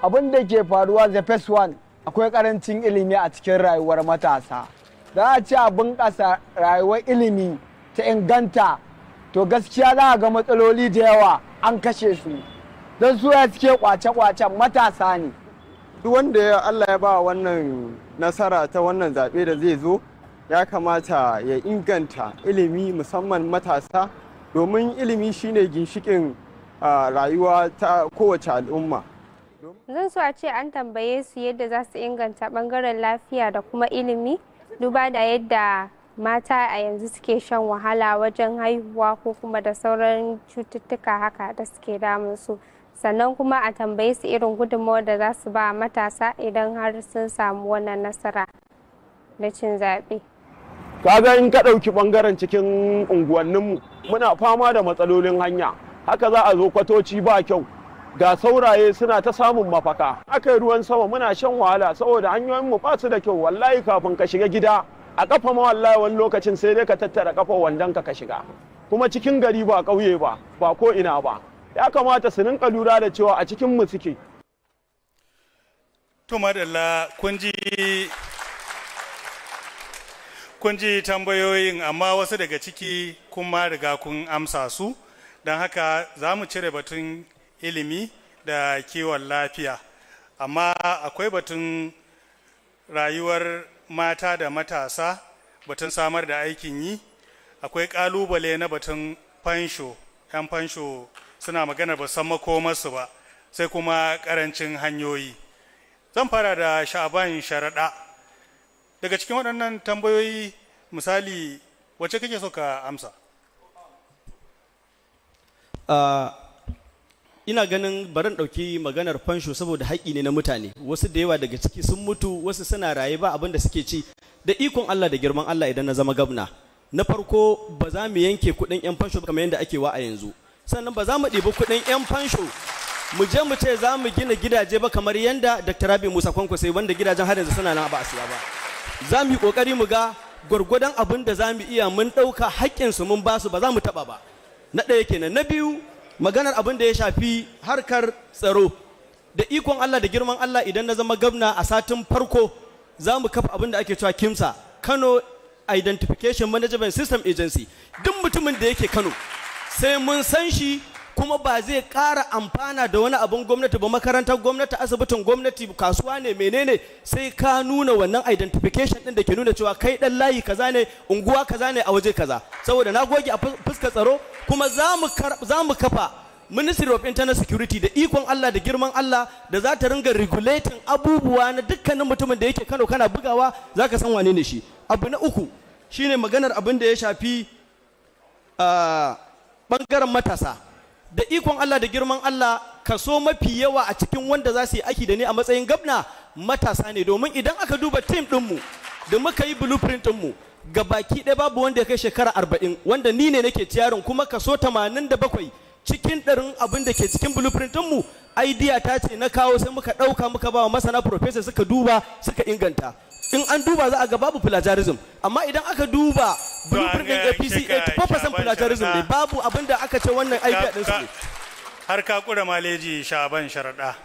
Abin da ke faruwa the first one, akwai karancin ilimi a cikin rayuwar matasa. Za a ce a bunƙasa rayuwar ilimi ta inganta, to gaskiya za a ga matsaloli da yawa an kashe su. Don su ya suke kwace-kwacen matasa ne. Duk wanda Allah ya ba wannan nasara ta wannan zaɓe da zai zo, ya kamata ya inganta ilimi musamman matasa, domin ilimi shine ginshikin rayuwa ta kowace al'umma. Zan so a ce an tambaye su yadda za su inganta bangaren lafiya da kuma ilimi, duba da yadda mata a yanzu suke shan wahala wajen haihuwa ko kuma da sauran cututtuka haka da suke damun su, sannan kuma a tambaye su irin gudunmawar da za su ba matasa idan har sun samu wannan nasara na cin zaɓe. Kaga in ka ɗauki ɓangaren cikin unguwanninmu muna fama da matsalolin hanya, haka za a zo kwatoci ba kyau, ga sauraye suna ta samun mafaka, aka yi ruwan sama muna shan wahala saboda hanyoyinmu ba su da kyau. Wallahi kafin ka shiga gida a kafa ma wallahi wani lokacin sai dai ka tattara kafa wandon ka shiga, kuma cikin gari ba ƙauye ba ko ina ba. Ya kamata su rinka lura da cewa a cikin mu suke. To madalla kun ji tambayoyin, amma wasu daga ciki kun ma riga kun amsa su, don haka za mu cire batun ilimi da kiwon lafiya, amma akwai batun rayuwar mata da matasa, batun samar da aikin yi, akwai kalubale na batun fansho, 'yan fansho suna magana ba san makomarsu ba, sai kuma karancin hanyoyi. Zan fara da Sha'ban Sharaɗa. Daga cikin waɗannan tambayoyi, misali wacce kake so ka amsa? Ina ganin barin ɗauki maganar fansho saboda haƙƙi ne na mutane, wasu da yawa daga ciki sun mutu, wasu suna raye ba abin da suke ci. Da ikon Allah da girman Allah idan na zama gwamna, na farko ba za mu yanke kuɗin 'yan fansho kamar yadda ake wa a yanzu, sannan ba za mu ɗibi kuɗin 'yan fansho mu je mu ce za mu gina gidaje ba kamar yadda Dr. Rabi Musa Kwankwasai, wanda gidajen har yanzu suna nan ba a siya ba. Za mu yi ƙoƙari mu ga gwargwadon abin da za mu iya mun ɗauka haƙƙinsu mun ba su, ba za mu taɓa ba. Na ɗaya kenan. Na biyu, maganar abin da ya shafi harkar tsaro, da ikon Allah da girman Allah idan na zama gwamna a satin farko za mu kafa abin da ake cewa KIMSA, Kano Identification Management System Agency. Duk mutumin da yake Kano sai mun san shi, kuma ba zai ƙara amfana da wani abin gwamnati ba, makarantar gwamnati, asibitin gwamnati, kasuwa ne, menene, sai ka nuna wannan identification ɗin da ke nuna cewa kai ɗan layi kaza ne, unguwa kaza ne, a waje kaza. Saboda na goge a fuskar tsaro, kuma za mu kafa Ministry of Internal Security da ikon Allah da girman Allah da za ta ringa regulating abubuwa na dukkanin mutumin da yake Kano kana bugawa za ka san wane ne shi. Abu na uku shine maganar abin da ya shafi ɓangaren matasa. Da ikon Allah da girman Allah, kaso mafi yawa a cikin wanda za su yi aiki da ni a matsayin gwamna matasa ne, domin idan aka duba team ɗinmu da muka yi blueprint ɗinmu ga baki ɗaya babu wanda ya kai shekara 40, wanda ni ne nake ciyarin, kuma kaso 87 cikin ɗarin abin da ke cikin blueprint ɗinmu idea ta ce na kawo, sai muka ɗauka muka ba wa masana professor suka duba suka inganta. In an duba za a ga babu plagiarism, amma idan aka duba blueprint ɗin APC 84% plagiarism ne, babu abin da aka ce wannan idea ɗin su ne. Har ka kura maleji Sha'ban Sharaɗa.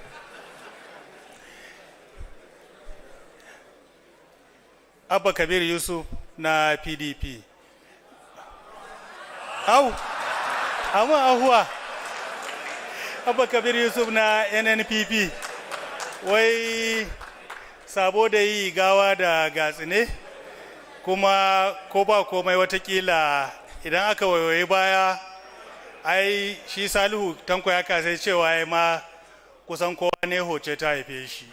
Abba Kabir Yusuf na PDP. Amma ahuwa. Abba Kabir Yusuf na NNPP. Wai sabo da yi gawa da gatsine, kuma ko ba komai watakila idan aka wayoyi baya, ai shi Salihu Tanko ya kasai cewa ya ma kusan kowa ne hoce ta haife shi.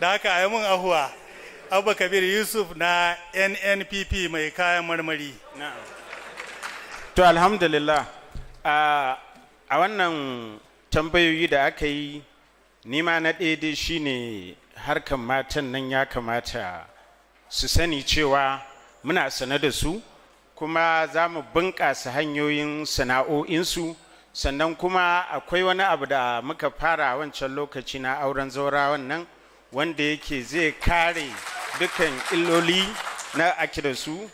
Da haka ai mun ahuwa, Abba Kabir Yusuf na NNPP mai kayan marmari. To alhamdulillah, a wannan tambayoyi da aka yi, nima na daidai shine harkan matan nan ya kamata su sani cewa muna sane da su, kuma za mu bunƙasa hanyoyin sana'o'insu. Sannan kuma akwai wani abu da muka fara wancan lokaci na auren zaurawan nan, wanda yake zai kare dukkan illoli na ake da su,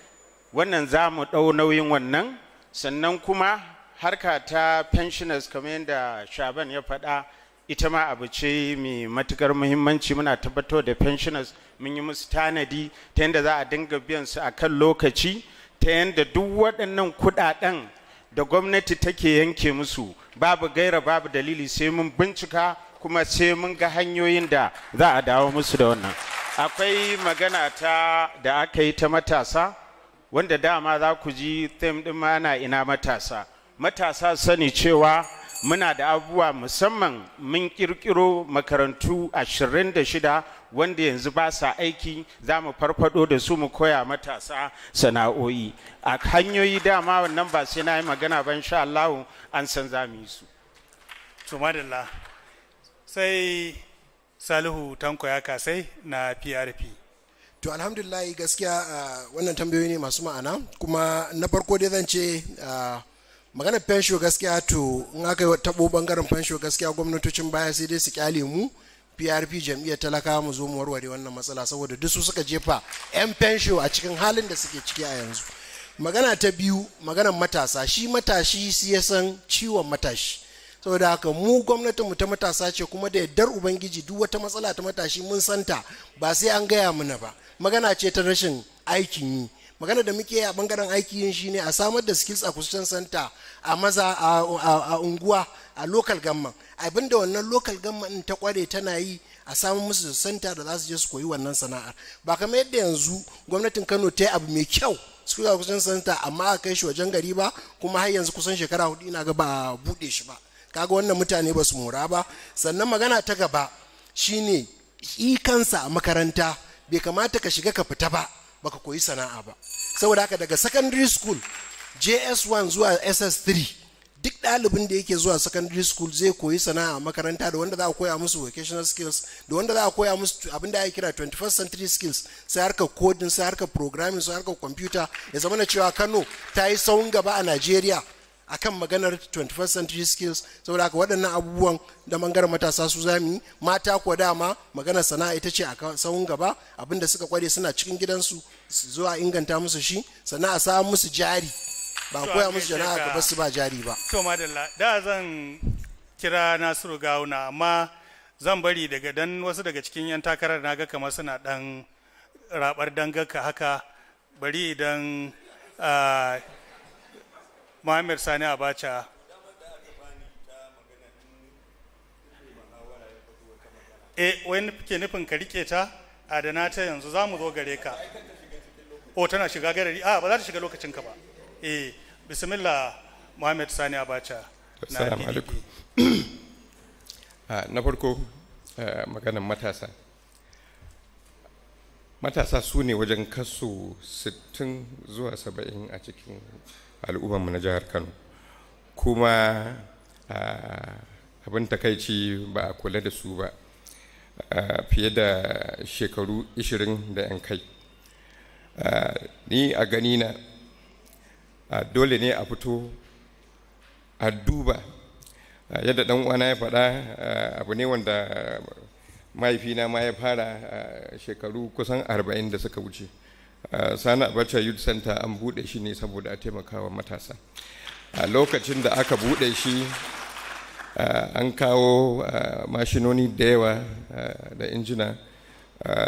wannan za mu ɗau nauyin wannan. Sannan kuma harka ta pensioners kamar yadda Shaban ya faɗa, ita ma abu ce mai matukar muhimmanci. Muna tabbatar da pensioners mun yi musu tanadi ta yadda za a dinga biyan su a kan lokaci, ta yadda duk waɗannan kuɗaɗen da gwamnati take yanke musu babu gaira babu dalili, sai mun bincika kuma sai mun ga hanyoyin da za a dawo musu da wannan. Akwai magana ta da aka yi ta matasa, wanda dama za ku ji theme ɗin mana ina matasa. Matasa sani cewa muna da abubuwa, musamman mun kirkiro makarantu 26 wanda yanzu ba sa aiki za mu farfado da su mu koya matasa sana'o'i a hanyoyi dama wannan ba sai na yi magana ba insha Allah an san za mu yi su. To madalla sai Salihu Tanko ya kasai na PRP. To alhamdulillah gaskiya wannan tambayoyi ne masu ma'ana kuma na farko dai zan ce maganar fensho gaskiya to in aka tabo bangaren fensho gaskiya gwamnatocin baya sai dai su kyale mu PRP jam'iyyar talaka mu zo mu warware wannan matsala saboda duk su suka jefa 'yan fensho a cikin halin da suke ciki a yanzu. Magana ta biyu maganar matasa, shi matashi shi ya san ciwon matashi saboda haka mu gwamnatin mu ta matasa ce kuma da yardar ubangiji duk wata matsala ta matashi mun santa ba sai an gaya mana ba. Magana ce ta rashin aikin yi, magana da muke a bangaren aikin yin shine a samar da skills acquisition center a maza a unguwa a local government, abinda wannan local government ta kware tana yi a samun musu da center da za su je su koyi wannan sana'ar, ba kamar yadda yanzu gwamnatin Kano ta yi abu mai kyau skills acquisition center amma a kai shi wajen gari ba, kuma har yanzu kusan shekara 4 ina ga ba bude shi ba. Kaga wannan mutane ba su mora ba. Sannan magana ta gaba shine kansa a makaranta bai kamata ka shiga ka fita ba baka koyi sana'a ba, saboda haka daga secondary school JS1 zuwa SS3 duk ɗalibin da yake zuwa secondary school zai koyi sana'a a makaranta, da wanda za a koya musu vocational skills, da wanda za a koya musu abin da ake kira 21st century skills, sai harkar coding, sai harkar programming, sai harkar computer. Ya zama na cewa Kano ta yi sawun gaba a Najeriya akan maganar 21st century skills, saboda haka waɗannan abubuwan da bangaren matasa su zami. Mata kuwa dama maganar sana'a ita ce a sahun gaba, abinda suka kware suna cikin gidansu su zo a inganta musu shi, sannan a samu musu jari, ba koya musu sana'a ka basu ba jari ba. To madalla, da zan kira Nasiru Gawuna amma zan bari daga dan wasu daga cikin yan takarar naga kamar suna dan rabar dangaka haka, bari idan Muhammad Sani Abacha wani ke nufin ka rike ta adana ta yanzu za mu zo gare ka. Tana shiga garari? Ba za ta shiga lokacin ka ba. Bismillah Muhammad Sani Abacha. Assalamu alaikum. Na farko maganan matasa su ne wajen kaso 60 zuwa 70 a cikin al'ummarmu na jihar Kano, kuma abin takaici ba a kula da su ba fiye da shekaru 20 da 'yan kai. Ni a gani na dole ne a fito a duba yadda dan uwana ya faɗa, abu ne wanda mahaifina ma ya fara shekaru kusan 40 da suka wuce. Sani Abacha Youth Center an buɗe shi ne saboda a taimakawa matasa. A lokacin da aka buɗe shi an kawo mashinoni da yawa da injina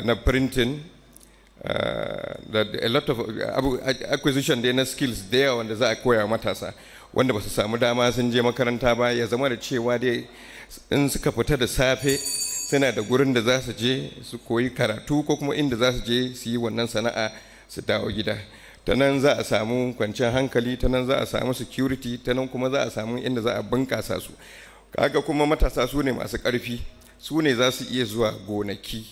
na printing da a lot of acquisition dai na skills da yawa wanda za a koya matasa wanda ba su samu dama sun je makaranta ba, ya zama da cewa dai in suka fita da safe suna da gurin da za su je su koyi karatu ko kuma inda za su je su yi wannan sana'a su dawo gida. Ta nan za a samu kwanciyar hankali, ta nan za a samu security, ta nan kuma za a samu inda za a bunƙasa su. Kaga kuma matasa su ne masu ƙarfi, su ne za su iya zuwa gonaki.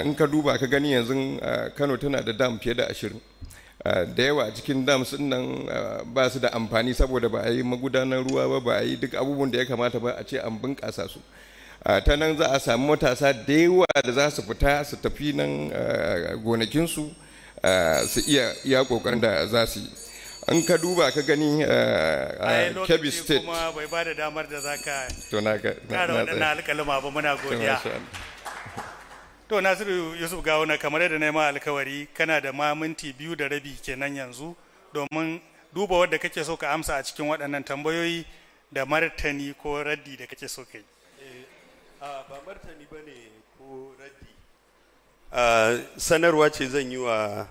In ka duba ka gani yanzu Kano tana da dam fiye da 20. Da yawa a cikin dams nan ba su da amfani saboda ba a yi magudanar ruwa ba, ba a yi duk abubuwan da ya kamata ba a ce an bunƙasa su. Ta nan za a samu matasa da yawa da za su fita su tafi nan gonakinsu su iya kokarin da za su yi. An ka duba ka gani Kebbi State kuma bai ba da damar da za ka kara waɗannan alƙaluma ba, muna godiya. To Nasiru Yusuf Gawuna, kamar yadda na yi ma alkawari kana da ma minti 2 da rabi kenan yanzu domin duba wadda kake so ka amsa a cikin waɗannan tambayoyi da martani ko raddi da kake so ka yi. Ba martani ba ne ko raddi. Sanarwa ce zan yi wa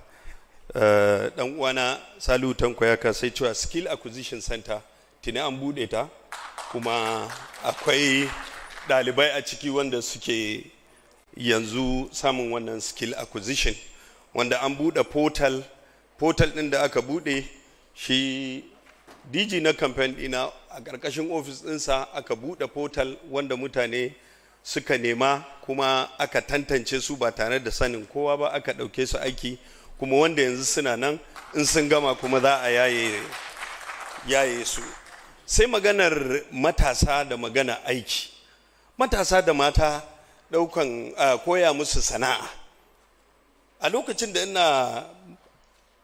ɗan uwana Salihu Tanko ya sai cewa Skill Acquisition Center tuni an buɗe ta, kuma akwai ɗalibai a ciki wanda suke yanzu samun wannan skill acquisition, wanda an buɗe portal ɗin da aka buɗe shi DG na campaign ɗina a ƙarƙashin ofis ɗinsa aka buɗe portal wanda mutane suka nema kuma aka tantance su ba tare da sanin kowa ba, aka ɗauke su aiki, kuma wanda yanzu suna nan in sun gama kuma za a yaye su. Sai maganar matasa da magana aiki, matasa da mata ɗaukan koya musu sana'a. A lokacin da ina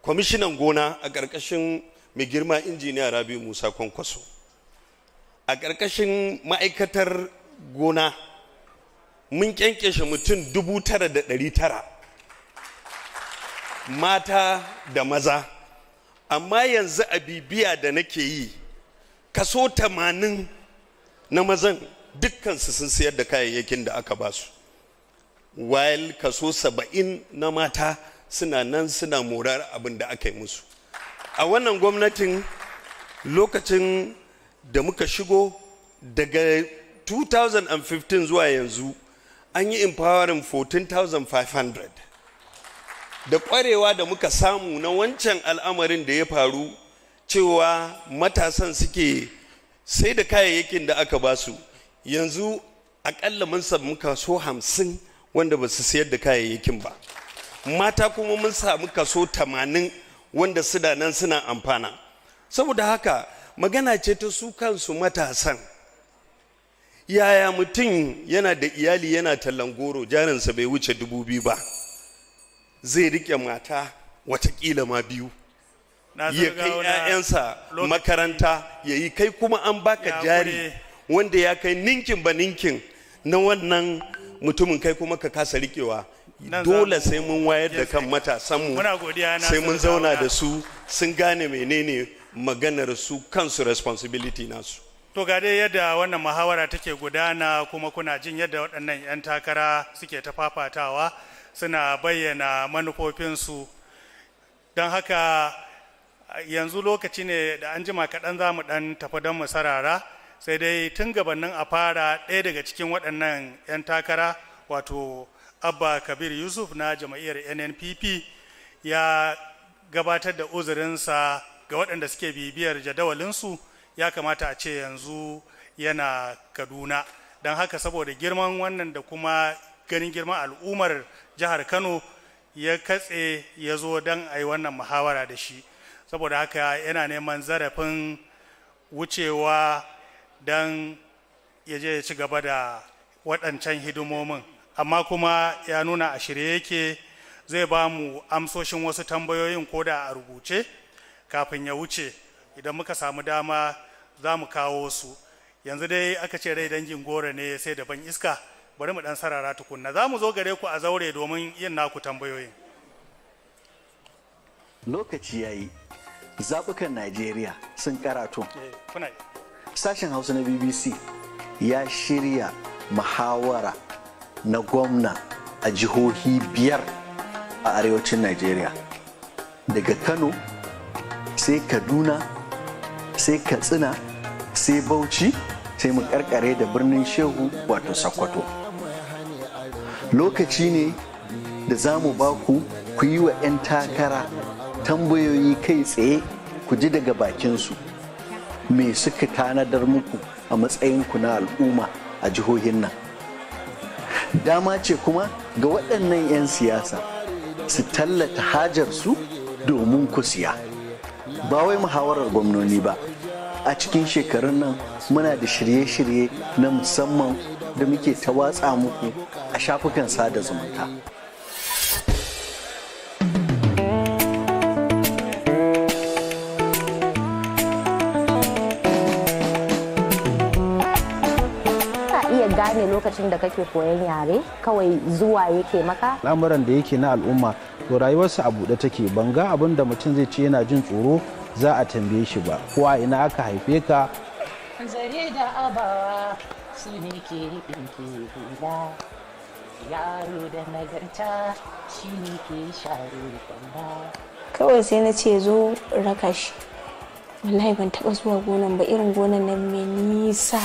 kwamishinan gona a ƙarƙashin mai girma injiniya Rabi Musa Kwankwaso, a ƙarƙashin ma'aikatar gona mun kyankyashe mutum 9,900 mata da maza, amma yanzu a bibiya da nake yi kaso 80 na mazan dukkansu sun sayar da kayayyakin da aka basu, while kaso 70 na mata suna nan suna morar abin da aka yi musu. A wannan gwamnatin lokacin da muka shigo daga 2015 zuwa yanzu an yi empowering 14,500. Da kwarewa da muka samu na wancan al'amarin da ya faru cewa matasan suke sai da kayayyakin da aka basu, yanzu akalla mun samu kaso 50 wanda ba su sayar da kayayyakin ba, mata kuma mun samu kaso 80 wanda suna nan suna amfana. Saboda haka magana ce ta su kansu matasan. Yaya mutum yana da iyali yana tallan goro, jarinsa bai wuce 2,000 ba, zai rike mata watakila ma 2, ya kai 'ya'yansa makaranta, ya yi kai kuma an baka jari wanda ya kai ninkin ba ninkin na wannan mutumin, kai kuma ka kasa rikewa. Dole sai mun wayar da kan matasanmu, sai mun zauna da su sun gane menene maganar su kansu, responsibility nasu. To ga dai yadda wannan muhawara take gudana, kuma kuna jin yadda waɗannan 'yan takara suke ta fafatawa suna bayyana manufofinsu. Don haka yanzu lokaci ne da an jima kaɗan za mu ɗan tafi don mu sarara, sai dai tun gabanin a fara ɗaya daga cikin waɗannan 'yan takara, wato Abba Kabir Yusuf na jam'iyyar NNPP, ya gabatar da uzurinsa ga waɗanda suke bibiyar jadawalinsu. Ya kamata a ce yanzu yana Kaduna, don haka saboda girman wannan da kuma ganin girman al'ummar jihar Kano ya katse ya zo don a yi wannan muhawara da shi. Saboda haka yana neman zarafin wucewa don ya je ya ci gaba da waɗancan hidimomin, amma kuma ya nuna a shirye yake zai ba mu amsoshin wasu tambayoyin ko da a rubuce kafin ya wuce. Idan muka samu dama za mu kawo su. Yanzu dai aka ce rai dangin goro ne sai da ban iska, bari mu dan sarara tukunna. Za mu zo gare ku a zaure domin yin naku tambayoyin. Lokaci yayi, zaɓukan Najeriya sun karato. Sashen Hausa na BBC ya shirya muhawara na gwamna a jihohi 5 a arewacin Najeriya, daga Kano sai Kaduna sai Katsina sai Bauchi sai mu karkare da birnin Shehu wato Sokoto. Lokaci ne da za mu ba ku yi wa 'yan takara tambayoyi kai tsaye, ku ji daga bakinsu me suka tanadar muku a matsayinku na al'umma a jihohin nan. Dama ce kuma ga waɗannan 'yan siyasa su tallata hajarsu domin ku siya. Ba wai muhawarar gwamnoni ba, a cikin shekarun nan muna da shirye-shirye na musamman da muke ta watsa muku a shafukan sada zumunta. Gane lokacin da kake koyon yare kawai zuwa yake maka lamuran da yake na al'umma, to rayuwarsa a buɗe take. Ban ga abin da mutum zai ce yana jin tsoro za a tambaye shi ba, ko a ina aka haife ka. Zare da abawa su ne ke ɗinke hula, yaro da nagarta shi ne ke share kwanda. Kawai sai na ce zo raka shi. Wallahi ban taɓa zuwa gonan ba, irin gonan nan mai nisa.